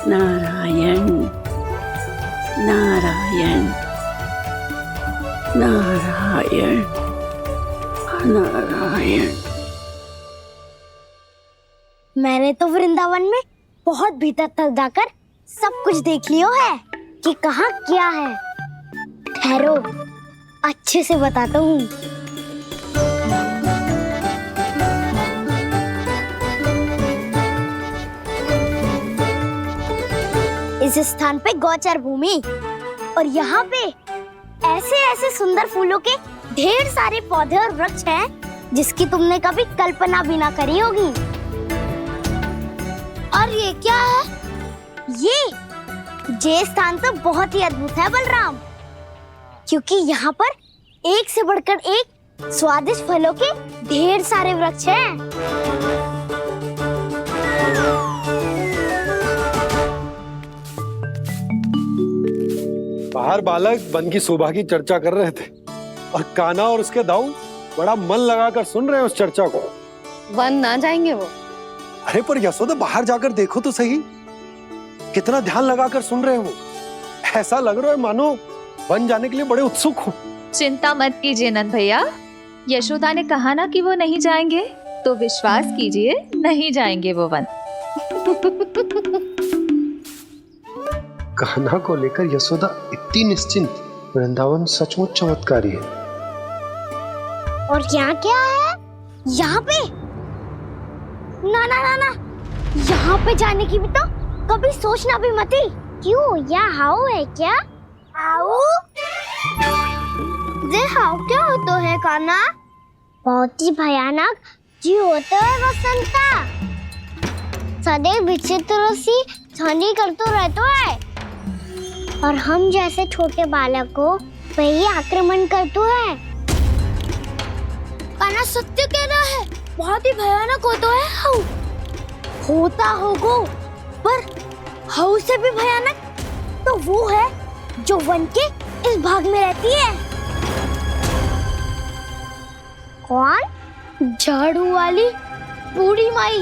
नारायण नारायण नारायण नारायण। मैंने तो वृंदावन में बहुत भीतर तक जाकर सब कुछ देख लियो है कि कहाँ क्या है। ठहरो, अच्छे से बताता हूँ। इस स्थान पे गोचर भूमि और यहाँ पे ऐसे ऐसे सुंदर फूलों के ढेर सारे पौधे और वृक्ष हैं जिसकी तुमने कभी कल्पना भी ना करी होगी। और ये क्या है? ये स्थान तो बहुत ही अद्भुत है बलराम, क्योंकि यहाँ पर एक से बढ़कर एक स्वादिष्ट फलों के ढेर सारे वृक्ष हैं। बाहर बालक वन की शोभा की चर्चा कर रहे थे और कान्हा और उसके दाऊ बड़ा मन लगाकर सुन रहे हैं उस चर्चा को। वन ना जाएंगे वो? अरे पर यशोदा, बाहर जाकर देखो तो सही, कितना ध्यान लगाकर सुन रहे हो। ऐसा लग रहा है मानो वन जाने के लिए बड़े उत्सुक हो। चिंता मत कीजिए नंद भैया, यशोदा ने कहा ना कि वो नहीं जाएंगे, तो विश्वास कीजिए नहीं जाएंगे वो वन। कान्हा को लेकर यशोदा इतनी निश्चिंत, वृंदावन सचमुच चमत्कारी है। और यहाँ क्या है? यहाँ पे ना ना ना ना, यहाँ पे जाने की भी तो कभी सोचना भी मत ही। क्यों, यहाँ हाउ है क्या? हाउ? ये हाउ क्या होता है कान्हा? बहुत ही भयानक जी होता है वसंता। सदैव विचित्र सी ध्वनि करते रहता है और हम जैसे छोटे बालक को वही आक्रमण करते है। कान्हा सत्य कह रहा है, बहुत ही भयानक होता है हाउ। होता होगा, पर हाउ से भी भयानक तो वो है जो वन के इस भाग में रहती है। कौन? झाड़ू वाली बूढ़ी माई।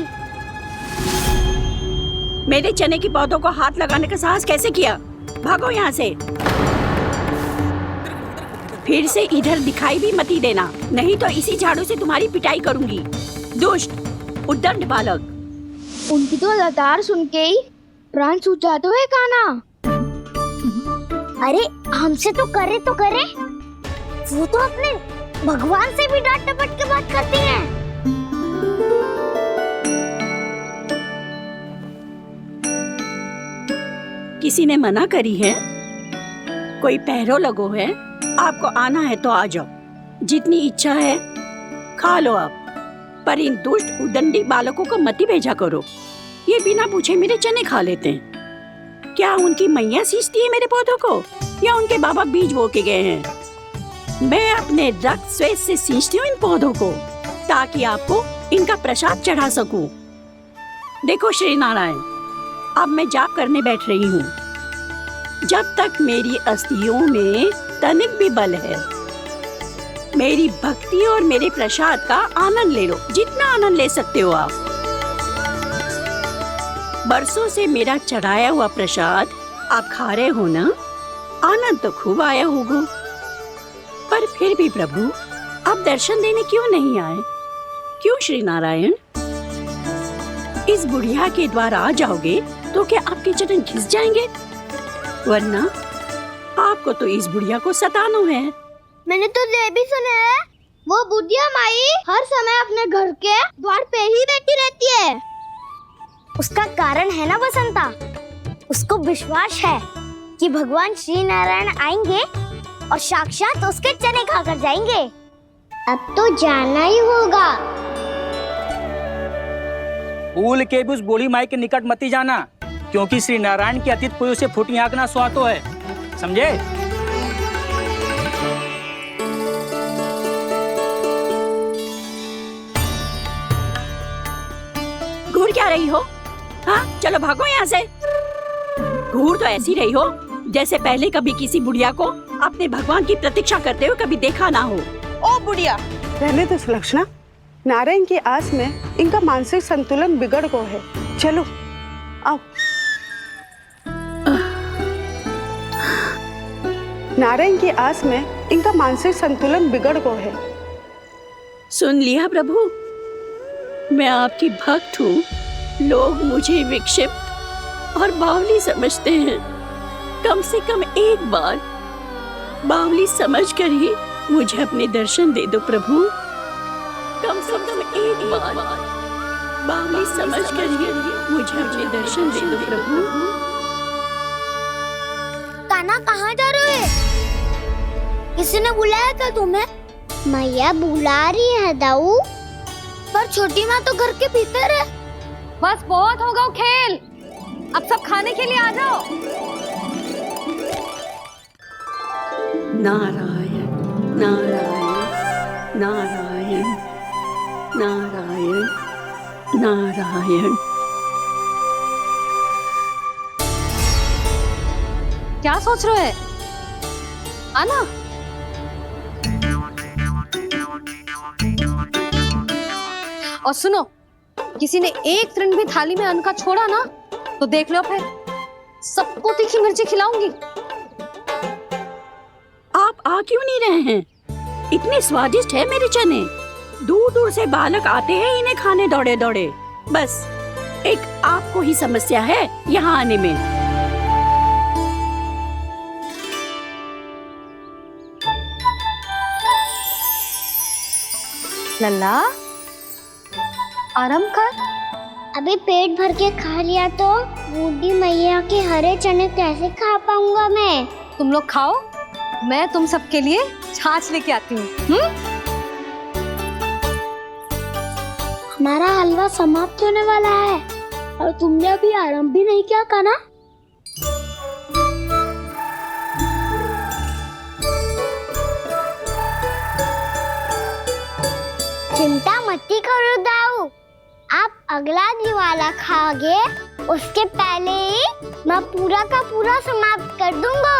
मेरे चने की पौधों को हाथ लगाने का साहस कैसे किया? भागो यहाँ से। फिर से इधर दिखाई भी मत ही देना, नहीं तो इसी झाड़ू से तुम्हारी पिटाई करूंगी। दुष्ट उद्दंड बालक। उनकी तो लतार सुन के ही प्राण सूझ जाते हैं कान्हा। अरे हमसे तो करे, वो तो अपने भगवान से भी डांट डपट के बात करती हैं। किसी ने मना करी है? कोई पहरो लगो है? आपको आना है तो आ जाओ, जितनी इच्छा है खा लो आप, पर इन दुष्ट उदंडी बालकों को मत ही भेजा करो। ये बिना पूछे मेरे चने खा लेते हैं। क्या उनकी मैया सींचती है मेरे पौधों को, या उनके बाबा बीज बो के गए हैं? मैं अपने रक्त स्वेद से सींचती हूँ इन पौधों को, ताकि आपको इनका प्रसाद चढ़ा सकूं। देखो श्री नारायण, अब मैं जाप करने बैठ रही हूँ। जब तक मेरी अस्थियों में तनिक भी बल है, मेरी भक्ति और मेरे प्रसाद का आनंद ले लो, जितना आनंद ले सकते हो आप। बरसों से मेरा चढ़ाया हुआ प्रसाद आप खा रहे हो ना, आनंद तो खूब आया होगा। पर फिर भी प्रभु, आप दर्शन देने क्यों नहीं आए? क्यों श्री नारायण? इस बुढ़िया के द्वार आ जाओगे तो क्या आपके चरण घिस जाएंगे? वरना आपको तो इस बुढ़िया को सताना है। मैंने तो ये भी सुना है, वो बुढ़िया माई हर समय अपने घर के द्वार पे ही बैठी रहती है। उसका कारण है ना बसंता, उसको विश्वास है कि भगवान श्री नारायण आएंगे और साक्षात उसके चने खाकर जाएंगे। अब तो जाना ही होगा। भूल के भी उस बूढ़ी माई के निकट मती जाना, क्योंकि श्री नारायण की अतीत पुरुष से फूटी आंख ना सुहातो है, समझे? घूर क्या रही हो? हाँ, चलो भागो यहाँ से। घूर तो ऐसी रही हो जैसे पहले कभी किसी बुढ़िया को अपने भगवान की प्रतीक्षा करते हुए कभी देखा ना हो। ओ बुढ़िया, रहने दो सुलक्षणा। नारायण की आस में इनका मानसिक संतुलन बिगड़ गया है। चलो आओ। नारायण की आस में इनका मानसिक संतुलन बिगड़ गया है। सुन लिया प्रभु, मैं आपकी भक्त हूँ। लोग मुझे विक्षिप्त और बावली समझते हैं। कम से कम एक बार बावली समझकर ही मुझे अपने दर्शन दे दो प्रभु। कम से कम एक बार बावली समझकर ही मुझे अपने दर्शन दे दो प्रभु। कान्हा कहाँ जा रहे हो? किसी ने बुलाया था तुम्हें? मैया बुला रही है दाऊ। पर छोटी माँ तो घर के भीतर है। बस बहुत होगा खेल, अब सब खाने के लिए आ जाओ। नारायण नारायण नारायण नारायण नारायण। क्या सोच रहे हो? आना। और सुनो, किसी ने एक तृण भी थाली में अन्न का छोड़ा ना तो देख लो, फिर सबको तीखी मिर्ची खिलाऊंगी। आप आ क्यों नहीं रहे हैं? इतने स्वादिष्ट है मेरे चने। दूर दूर से बालक आते हैं इन्हें खाने दौड़े दौड़े। बस एक आपको ही समस्या है यहाँ आने में। लल्ला, आराम कर। अभी पेट भर के खा लिया तो बूढ़ी मैया के हरे चने कैसे खा पाऊंगा मैं? तुम लोग खाओ, मैं तुम सबके लिए छाछ लेके आती हूँ। हमारा हलवा समाप्त होने वाला है और तुमने अभी आराम भी नहीं किया कान्हा। चिंता मत करो दाऊ, आप अगला दिवाला खाओगे उसके पहले ही मैं पूरा का पूरा समाप्त कर दूंगा।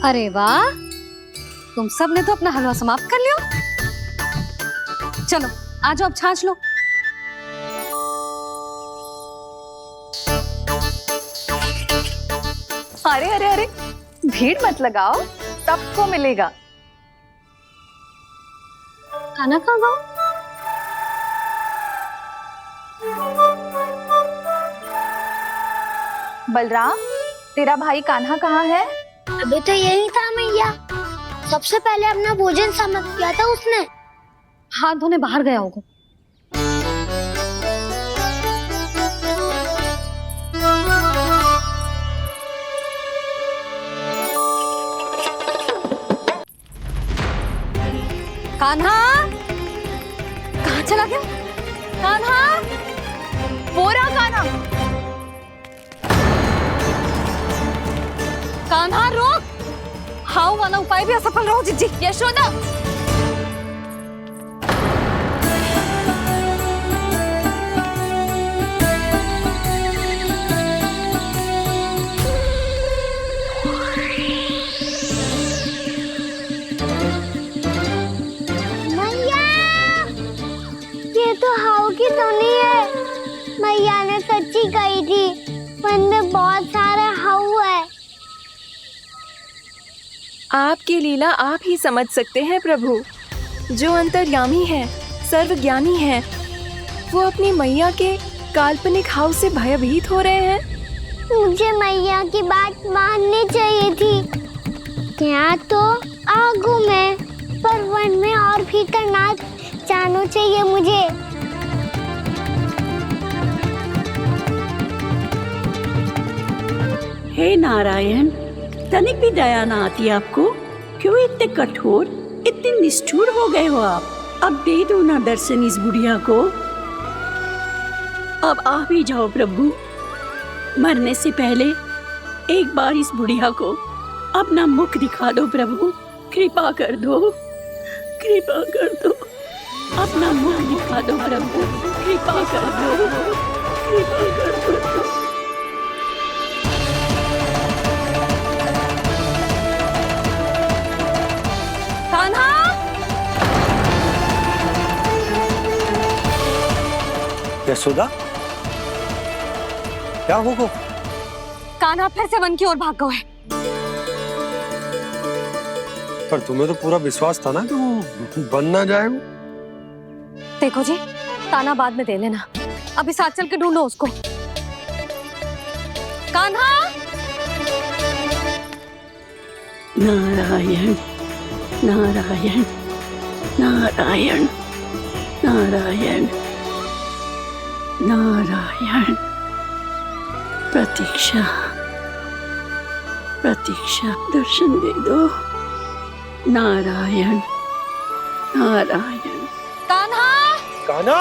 अरे वाह, तुम सब ने तो अपना हलवा समाप्त कर लिया। चलो आ जाओ, अब छाछ लो। अरे अरे अरे, भीड़ मत लगाओ, सबको मिलेगा। खाना खा गो। बलराम, तेरा भाई कान्हा कहाँ है? अभी तो यही था मैया। सबसे पहले अपना भोजन समाप्त किया था उसने। हाथ धोने बाहर गया होगा। कान्हा कहाँ चला गया? कान्हा, बोरा कान्हा। कान्हा रोक। हाउ वाला उपाय भी असफल रहो जिज्जी। यशोदा, मैया, ये तो हाउ की धुनी है। मैया ने सच्ची कही थी, वन में बहुत सारे हाउ है। आपकी लीला आप ही समझ सकते हैं प्रभु। जो अंतर्यामी है, सर्वज्ञानी है, वो अपनी मैया के काल्पनिक हाव से भयभीत हो रहे हैं। मुझे मैया की बात माननी चाहिए थी। यहाँ तो आगू में, पर वन में और भीतर ना जानो चाहिए मुझे। हे नारायण, तनिक भी दया ना आती आपको? क्यों इतने कठोर, इतने निष्ठुर हो गए हो आप? अब दे दो ना दर्शन इस बुढ़िया को। अब आ भी जाओ प्रभु, मरने से पहले एक बार इस बुढ़िया को अपना मुख दिखा दो प्रभु। कृपा कर दो, कृपा कर दो, अपना मुख दिखा दो प्रभु। कृपा कर दो, कृपा कर दो। कान्हा! यशोदा, क्या होगा? कान्हा फिर से वन की ओर भाग गए। पर तुम्हें तो पूरा विश्वास था ना कि वो बन ना जाए। देखो जी, ताना बाद में दे लेना, अभी साथ चल के ढूंढो उसको। कान्हा! नारायण नारायण नारायण नारायण नारायण। प्रतीक्षा प्रतीक्षा, दर्शन दे दो। नारायण नारायण। कान्हा! कान्हा!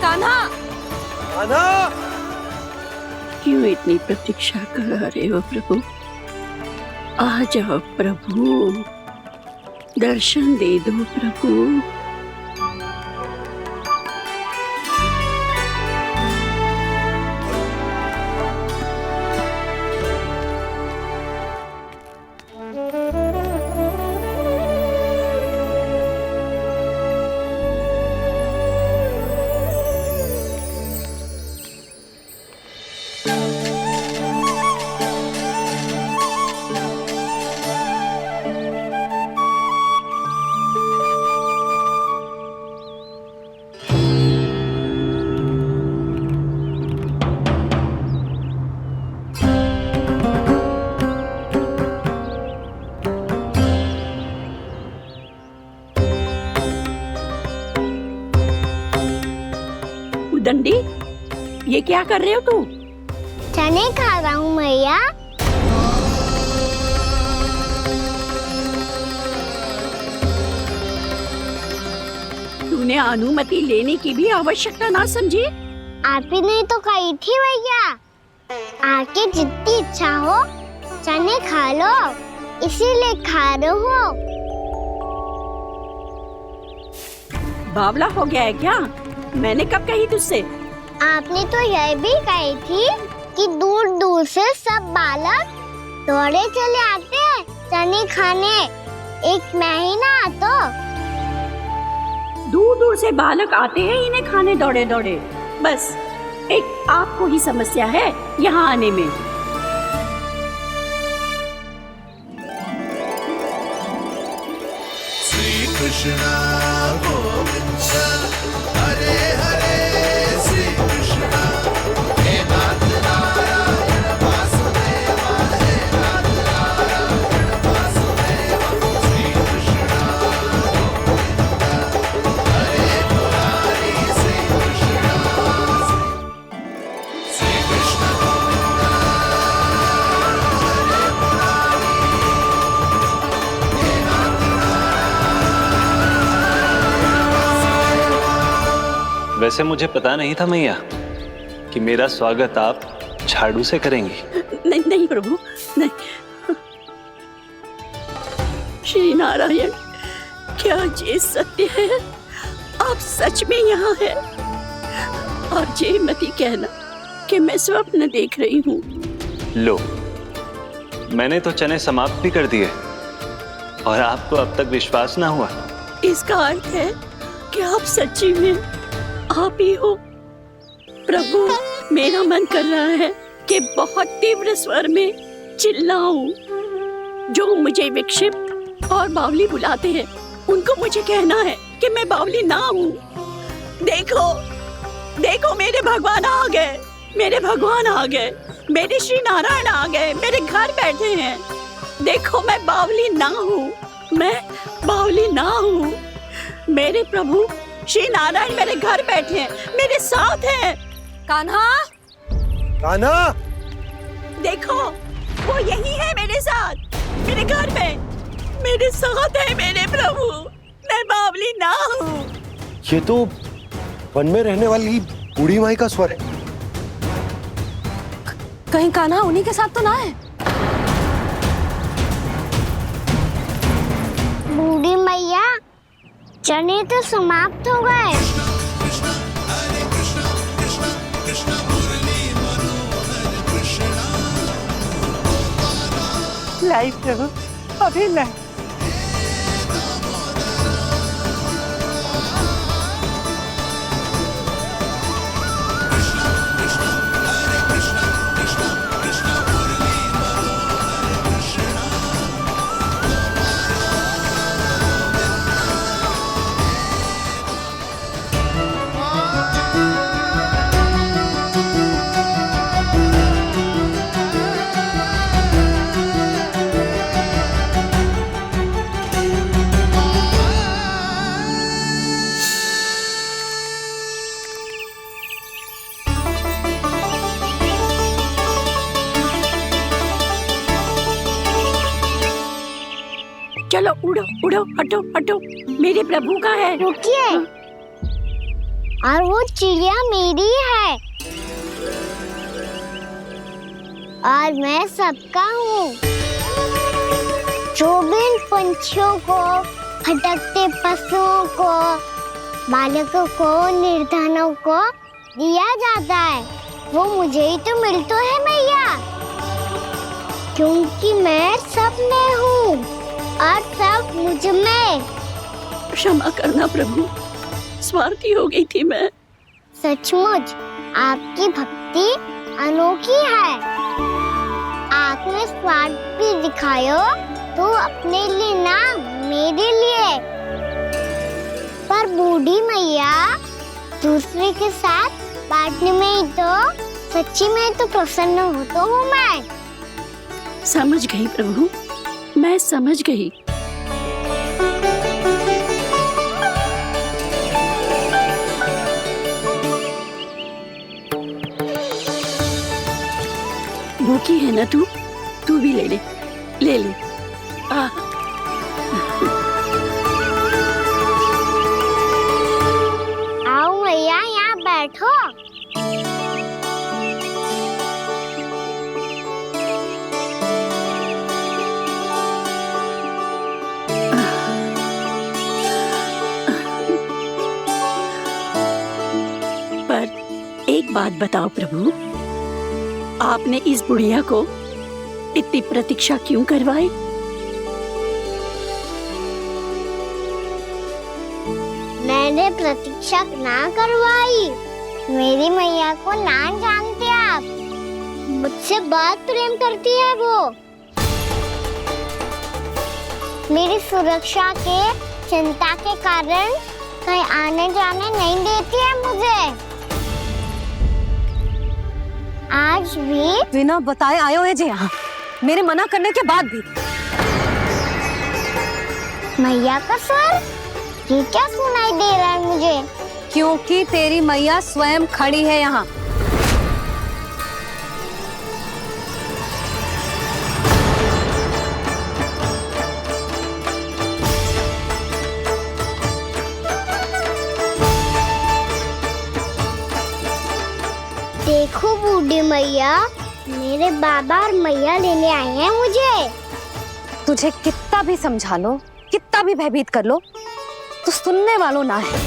कान्हा! कान्हा! क्यों इतनी प्रतीक्षा करा रहे हो प्रभु? आ जाओ प्रभु, दर्शन दे दो प्रभु। दंडी, ये क्या कर रहे हो तू? चने खा रहा हूँ मैया। तूने अनुमति लेने की भी आवश्यकता ना समझी? आप ही नहीं तो कही थी भैया, आके जितनी इच्छा हो चने खा लो, इसीलिए खा रहे हो। बावला हो गया है क्या? मैंने कब कही तुझसे? आपने तो यह भी कही थी कि दूर दूर से सब बालक दौड़े चले आते हैं चने खाने, एक महीना तो दूर दूर से बालक आते हैं इन्हें खाने दौड़े दौड़े। बस एक आपको ही समस्या है यहाँ आने में। श्री कृष्ण गोविंद हरे हरे, श्री कृष्ण हे नाथ नारायण वासुदेव, हे नाथ नारायण वासुदेव। श्री कृष्ण गोविंद हरे मुरारी, श्री कृष्ण गोविंद हरे मुरारी, हे नाथ वैसे मुझे पता नहीं था मैया कि मेरा स्वागत आप झाड़ू से करेंगी। नहीं नहीं प्रभु, नहीं। श्री नारायण, क्या ये सत्य है? आप सच में यहाँ हैं? और ये मत कहना कि मैं स्वप्न देख रही हूँ। लो, मैंने तो चने समाप्त भी कर दिए और आपको अब तक विश्वास ना हुआ। इसका अर्थ है कि आप सच्ची में आप ही हो। प्रभु, मेरा मन कर रहा है कि बहुत तीव्र स्वर में चिल्लाऊं। जो मुझे विक्षिप्त और बावली बुलाते हैं उनको मुझे कहना है कि मैं बावली ना हूँ। देखो, देखो मेरे भगवान आ गए, मेरे भगवान आ गए, मेरे श्री नारायण आ गए, मेरे घर बैठे हैं। देखो मैं बावली ना हूँ, मैं बावली ना हूँ। मेरे प्रभु श्री नारायण मेरे घर बैठे हैं, मेरे साथ हैं। कान्हा, कान्हा, देखो वो यही है मेरे साथ, मेरे घर में मेरे साथ है मेरे प्रभु। मैं बावली ना हूँ। ये तो वन में रहने वाली बूढ़ी माई का स्वर है। कहीं कान्हा उन्हीं के साथ तो ना है? बूढ़ी मैया, चने तो समाप्त हो गए। लाइव प्रभु, अभी लाइव। चलो उड़ो उड़ो, हटो हटो, मेरे प्रभु का है। रुकिए, और वो चिड़िया मेरी है और मैं सबका हूँ। जो भी इन पंछियों को, भटकते पशुओं को, बालकों को, निर्धनों को दिया जाता है, वो मुझे ही तो मिलता है मैया, क्योंकि मैं सब में हूँ और सब मुझ में। क्षमा करना प्रभु, स्वार्थी हो गई थी मैं। सचमुच आपकी भक्ति अनोखी है। आपने स्वार्थ भी दिखायो तो अपने लिए ना, मेरे लिए। पर बूढ़ी मैया, दूसरे के साथ बांटने में ही तो सच्ची में तो प्रसन्न होता हूँ मैं। समझ गई प्रभु, मैं समझ गई। भूखी है ना तू भी ले ले, ले ले। आओ मैया, यहाँ बैठो। एक बात बताओ प्रभु, आपने इस बुढ़िया को इतनी प्रतीक्षा क्यों करवाई? मैंने प्रतीक्षा ना करवाई। मेरी मैया को ना जानते आप, मुझसे बहुत प्रेम करती है वो। मेरी सुरक्षा के चिंता के कारण कहीं आने जाने नहीं देती है मुझे। आज भी बिना बताए आयो है जी यहाँ, मेरे मना करने के बाद भी। मैया का स्वर, ये क्या सुनाई दे रहा है मुझे? क्योंकि तेरी मैया स्वयं खड़ी है यहाँ। देखो बूढ़ी मैया, मेरे बाबा और मैया लेने आए हैं मुझे। तुझे कितना भी समझा लो, कितना भी भयभीत कर लो, तो सुनने वालों ना है,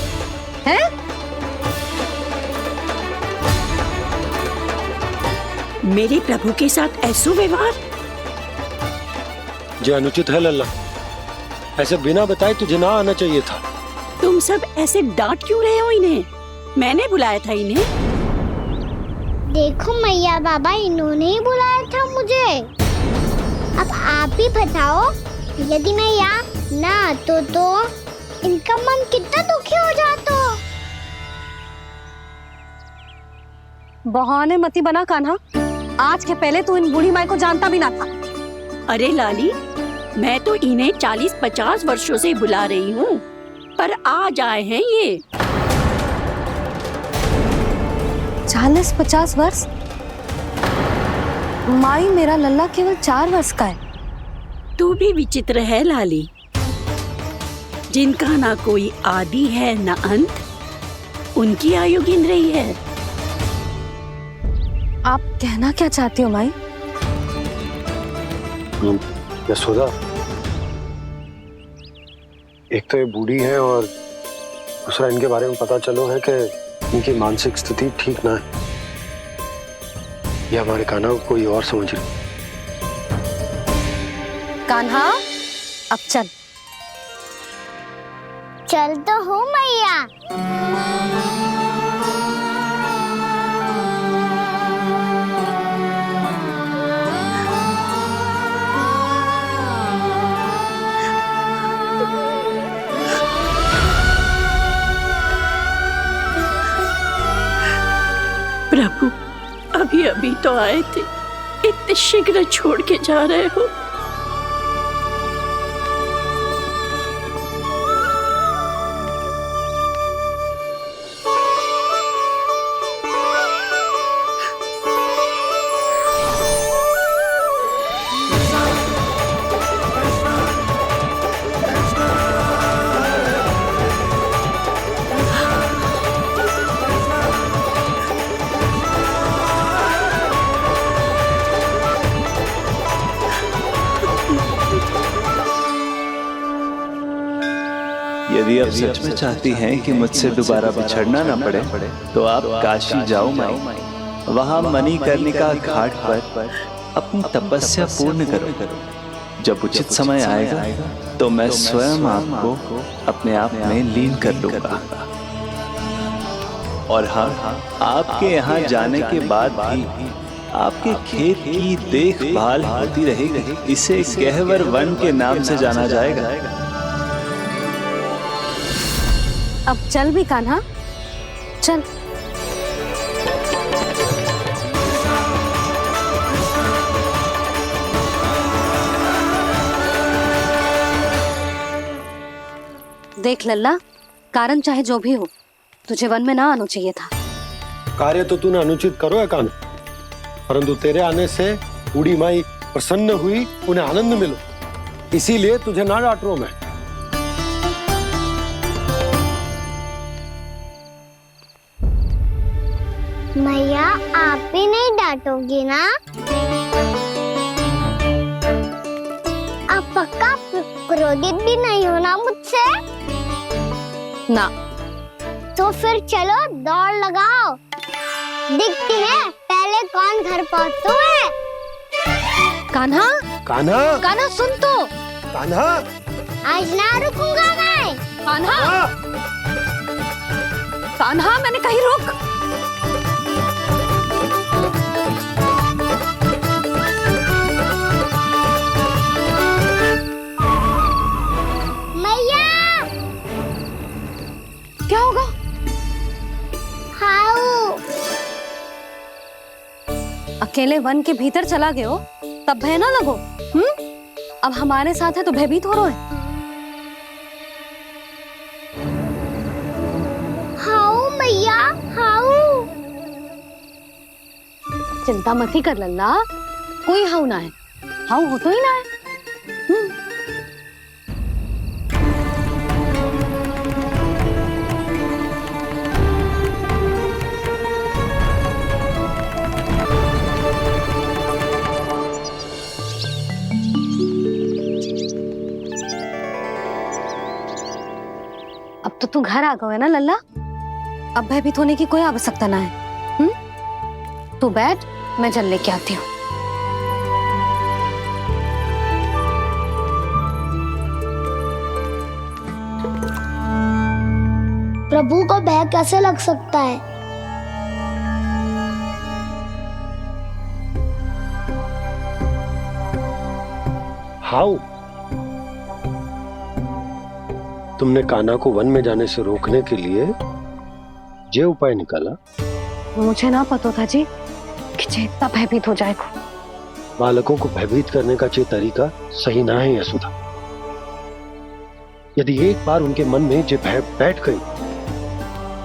हैं? मेरे प्रभु के साथ ऐसा व्यवहार जो अनुचित है लल्ला। ऐसे बिना बताए तुझे ना आना चाहिए था। तुम सब ऐसे डांट क्यों रहे हो इन्हें? मैंने बुलाया था इन्हें। देखो मैया बाबा, इन्होंने ही बुलाया था मुझे। अब आप ही बताओ, यदि मैं यहाँ ना आतो तो इनका मन कितना दुखी हो जाता। बहाने मती बना कान्हा। आज के पहले तू इन बूढ़ी माई को जानता भी ना था। अरे लाली, मैं तो इन्हें 40-50 वर्षों से बुला रही हूँ, पर आज आए हैं ये। 40-50 वर्ष? माई, मेरा लल्ला केवल 4 वर्ष का है। तू भी विचित्र है लाली, जिनका ना कोई आदि है ना अंत, उनकी आयु गिन रही है। आप कहना क्या चाहती हो माई? यशोदा, एक तो ये बूढ़ी है और दूसरा इनके बारे में पता चलो है कि इनकी मानसिक स्थिति ठीक ना है। ये हमारे कान्हा को कोई और समझ रही। कान्हा, अब चल। चल तो हूँ मैया। प्रभु, अभी अभी तो आए थे, इतने शीघ्र छोड़ के जा रहे हो। यदि आप सच में चाहती हैं कि मुझसे दोबारा बिछड़ना ना पड़े तो आप काशी जाओ माई। वहां मणिकर्णिका घाट पर अपनी तपस्या पूर्ण करो। जब उचित समय आएगा तो मैं स्वयं आपको अपने आप में लीन कर लूंगा। और हाँ, आपके यहाँ जाने के बाद भी आपके खेत की देखभाल होती रहेगी। इसे गहवर वन के नाम से जाना जाएगा। अब चल भी कान्हा, चल। देख लल्ला, कारण चाहे जो भी हो, तुझे वन में ना आना चाहिए था। कार्य तो तूने अनुचित करो है कान्हा, परंतु तेरे आने से बूढ़ी माई प्रसन्न हुई, उन्हें आनंद मिलो, इसीलिए तुझे ना डांट रहा हूं मैं। मैया, आप भी नहीं डांटोगी ना? आप पक्का क्रोधित भी नहीं हो ना मुझसे? ना। तो फिर चलो दौड़ लगाओ, दिखती है पहले कौन घर पहुंचता है। कान्हा, कान्हा, कान्हा सुन तो। कान्हा, आज ना रुकूंगा मैं। कान्हा, कान्हा, मैंने कहीं रुक। क्या होगा? हाउ? अकेले वन के भीतर चला गए हो, तब भय ना लगो। अब हमारे साथ है तो भयभीत हो रहे हैं। हाउ मैया, हाउ? चिंता मत ही कर लल्ला, कोई हाउ ना है। हाउ हो तो ही ना है। अब तो तू घर आ गया है ना लल्ला, अब भयभीत होने की कोई आवश्यकता ना है। तू बैठ, मैं जल लेके आती हूँ। प्रभु को भय कैसे लग सकता है? हाउ? तुमने कान्हा को वन में जाने से रोकने के लिए ये उपाय निकाला मुझे ना पता था जी कि जे इतना भयभीत हो जाएगा। बालकों को भयभीत करने का ये तरीका सही ना है यशोदा। यदि एक बार उनके मन में ये भय बैठ गई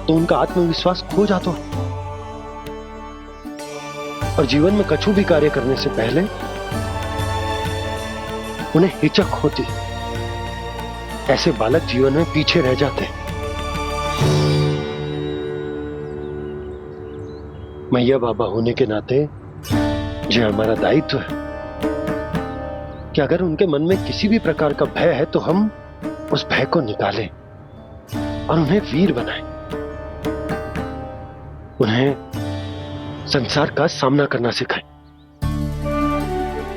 तो उनका आत्मविश्वास खो जाता है और जीवन में कछु भी कार्य करने से पहले उन्हें हिचक होती। ऐसे बालक जीवन में पीछे रह जाते हैं। मैया बाबा होने के नाते ये हमारा दायित्व है कि अगर उनके मन में किसी भी प्रकार का भय है तो हम उस भय को निकालें और उन्हें वीर बनाएं। उन्हें संसार का सामना करना सिखाएं।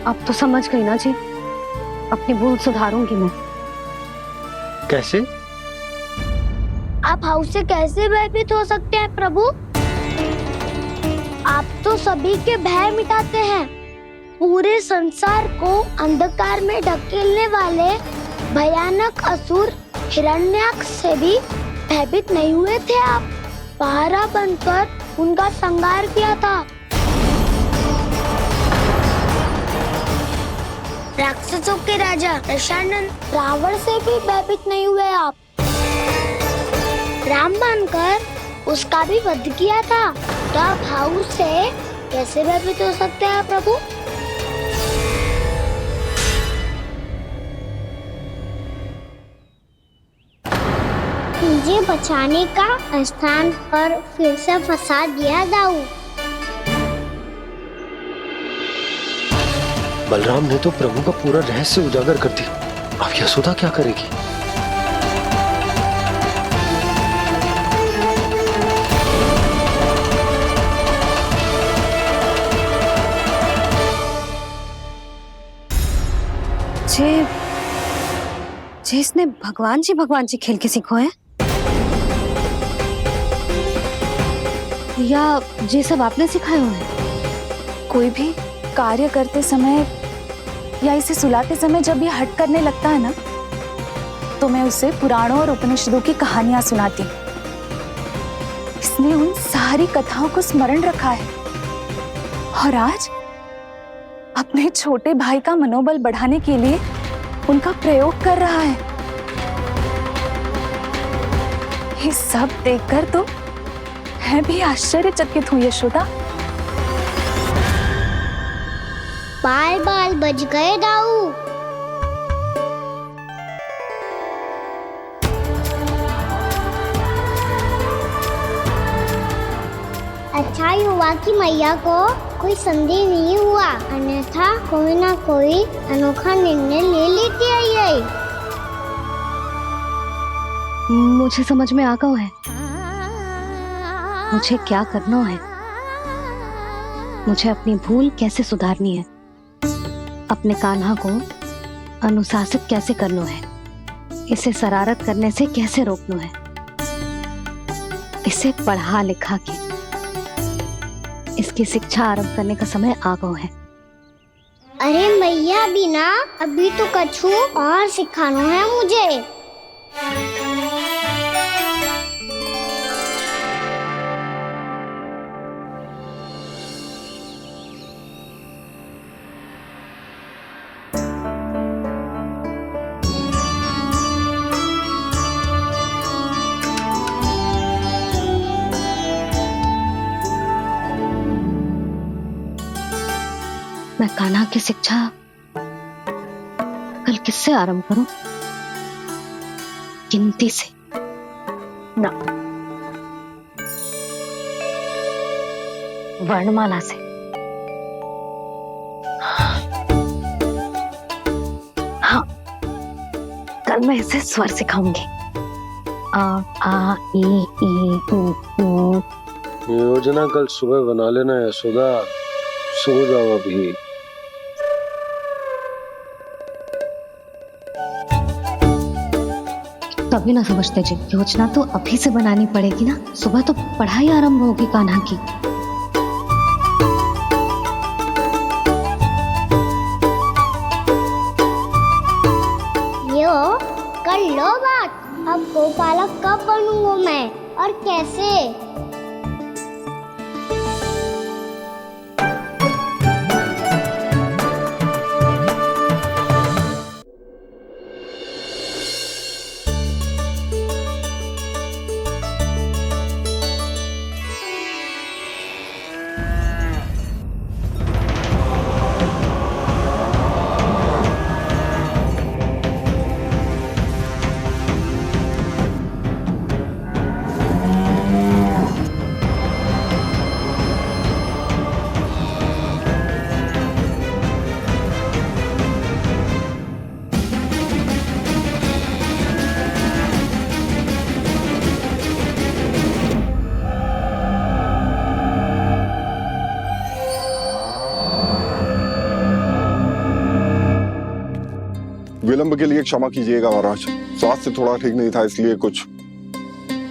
अब तो समझ गई ना जी, अपनी भूल सुधारूंगी मैं। कैसे? आप हाउस से कैसे भयभीत हो सकते हैं प्रभु? आप तो सभी के भय मिटाते हैं। पूरे संसार को अंधकार में ढकेलने वाले भयानक असुर हिरण्याक्ष से भी भयभीत नहीं हुए थे आप। पहरा बनकर उनका संहार किया था। राक्षसों के राजा दशानन रावण से भी भयभीत नहीं हुए आप। राम बनकर उसका भी वध किया था। तो आप हाउस से कैसे भयभीत हो सकते हैं प्रभु? मुझे बचाने का स्थान पर फिर से फंसा दिया दाऊ। बलराम ने तो प्रभु का पूरा रहस्य उजागर कर दी। अब यशोदा क्या करेगी? जे इसने भगवान जी खेल के सीखो है या ये सब आपने सिखाए हुए हैं? कोई भी कार्य करते समय या इसे सुलाते समय जब ये हट करने लगता है ना, तो मैं उसे पुराणों और उपनिषदों की कहानियां सुनाती। इसने उन सारी कथाओं को स्मरण रखा है और आज अपने छोटे भाई का मनोबल बढ़ाने के लिए उनका प्रयोग कर रहा है। ये सब देखकर तो मैं भी आश्चर्यचकित हूँ यशोदा। बाल बाल बज गए दाऊ। अच्छा ही हुआ कि मैया को कोई संदेह नहीं हुआ, अन्यथा कोई ना कोई अनोखा निर्णय ले लेती है ये। मुझे समझ में आ गया है मुझे क्या करना है। मुझे अपनी भूल कैसे सुधारनी है, अपने कान्हा को अनुशासित कैसे करना है, इसे शरारत करने से कैसे रोकना है, इसे पढ़ा लिखा के इसकी शिक्षा आरंभ करने का समय आ गया है। अरे मैया बिना अभी तो कछु और सिखाना है मुझे। मैं कान्हा की शिक्षा कल किससे आरंभ करूं? गिनती से ना, वर्णमाला से। हाँ, कल मैं इसे स्वर सिखाऊंगी। आ आ ई ई उ। योजना कल सुबह बना लेना यशोदा, सो जाओ अभी। तभी ना समझते जी, योजना तो अभी से बनानी पड़ेगी ना। सुबह तो पढ़ाई आरंभ होगी कान्हा की। यो कर लो बात। अब गोपालक कब बनूंगा मैं और कैसे? विलंब के लिए क्षमा कीजिएगा महाराज, स्वास्थ्य थोड़ा ठीक नहीं था इसलिए कुछ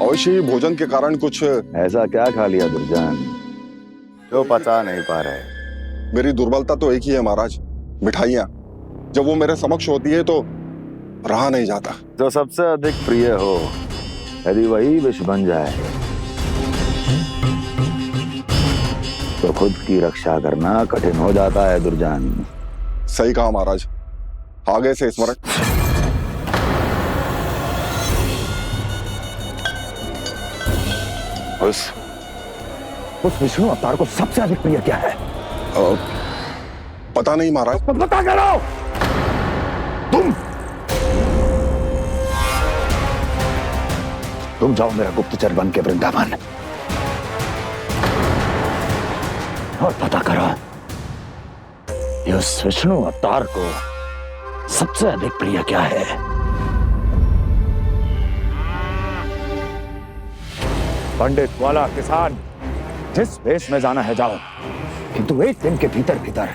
अवश्य ही भोजन के कारण कुछ। ऐसा क्या खा लिया दुर्जन जो पचा नहीं पा रहे? मेरी दुर्बलता तो एक ही है महाराज, मिठाइयाँ। जब वो मेरे समक्ष होती है तो रहा नहीं जाता। जो सबसे अधिक प्रिय हो यदि वही विष बन जाए तो खुद की रक्षा करना कठिन हो जाता है दुर्जन। सही कहा महाराज, आगे से स्मरण। उस विष्णु अवतार को सबसे अधिक प्रिय क्या है? पता नहीं महाराज। तो पता करो। तुम जाओ मेरा गुप्तचर बन के वृंदावन और पता करो इस विष्णु अवतार को सबसे अधिक प्रिय क्या है। पंडित वाला किसान जिस वेश में जाना है जाओ, किंतु एक दिन के भीतर भीतर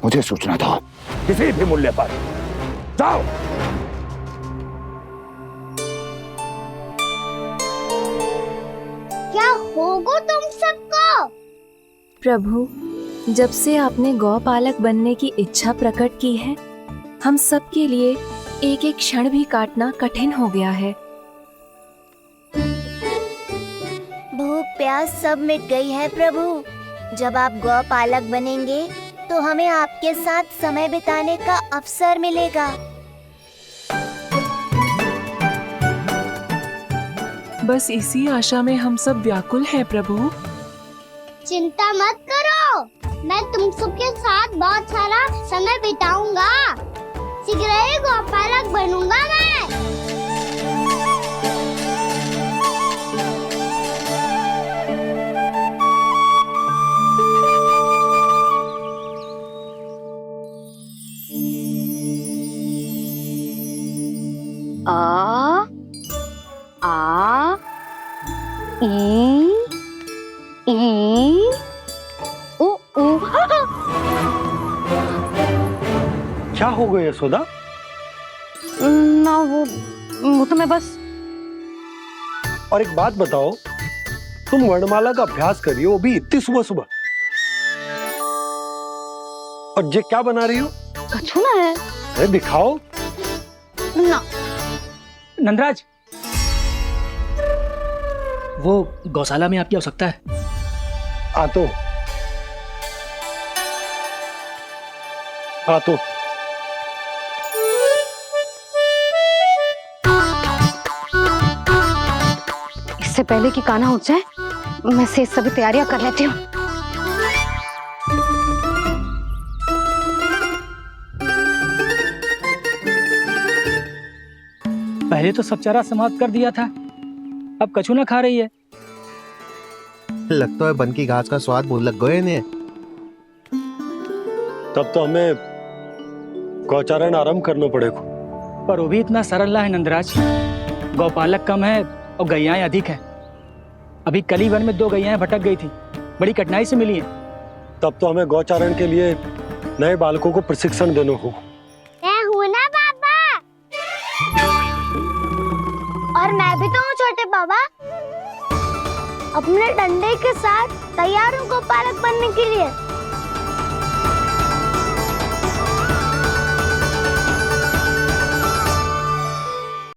मुझे सूचना दो, किसी भी मूल्य पर जाओ। क्या होगा तुम सबको? प्रभु, जब से आपने गौपालक बनने की इच्छा प्रकट की है, हम सब के लिए एक एक क्षण भी काटना कठिन हो गया है। भूख प्यास सब मिट गई है प्रभु। जब आप गौपालक बनेंगे तो हमें आपके साथ समय बिताने का अवसर मिलेगा। बस इसी आशा में हम सब व्याकुल हैं प्रभु। चिंता मत करो, मैं तुम सबके साथ बहुत सारा समय बिताऊंगा। शीघ्र ही गौपालक बनूंगा मैं। आ आ ई उ उ। क्या हो गया यशोदा? ना वो तो मैं बस। और एक बात बताओ, तुम वर्णमाला का अभ्यास कर रही हो, वो भी इतनी सुबह सुबह, और ये क्या बना रही हो? कछुआ है। अरे दिखाओ ना। नंदराज, वो गौशाला में आपकी आवश्यकता है। आ तो इससे पहले कि कान्हा उठ जाए, मैं से सभी तैयारियां कर लेती हूँ। पहले तो सब चारा समाप्त कर दिया था, अब कछू ना खा रही है। लगता है बन की घास का स्वाद भूल लग गए ने। तब तो हमें गौचारण आरंभ करना पड़ेगा। पर वो भी इतना सरल है नंदराज। गौपालक कम है और गैयाएं अधिक है। अभी कली वन में 2 गैयाएं भटक गई थी, बड़ी कठिनाई से मिली है। तब तो हमें गौचारण के लिए नए बालकों को प्रशिक्षण देना होगा। मैं हूँ ना बाबा, और मैं भी तो हूँ छोटे बाबा। अपने डंडे के साथ तैयार हूँ गौपालक बनने के लिए।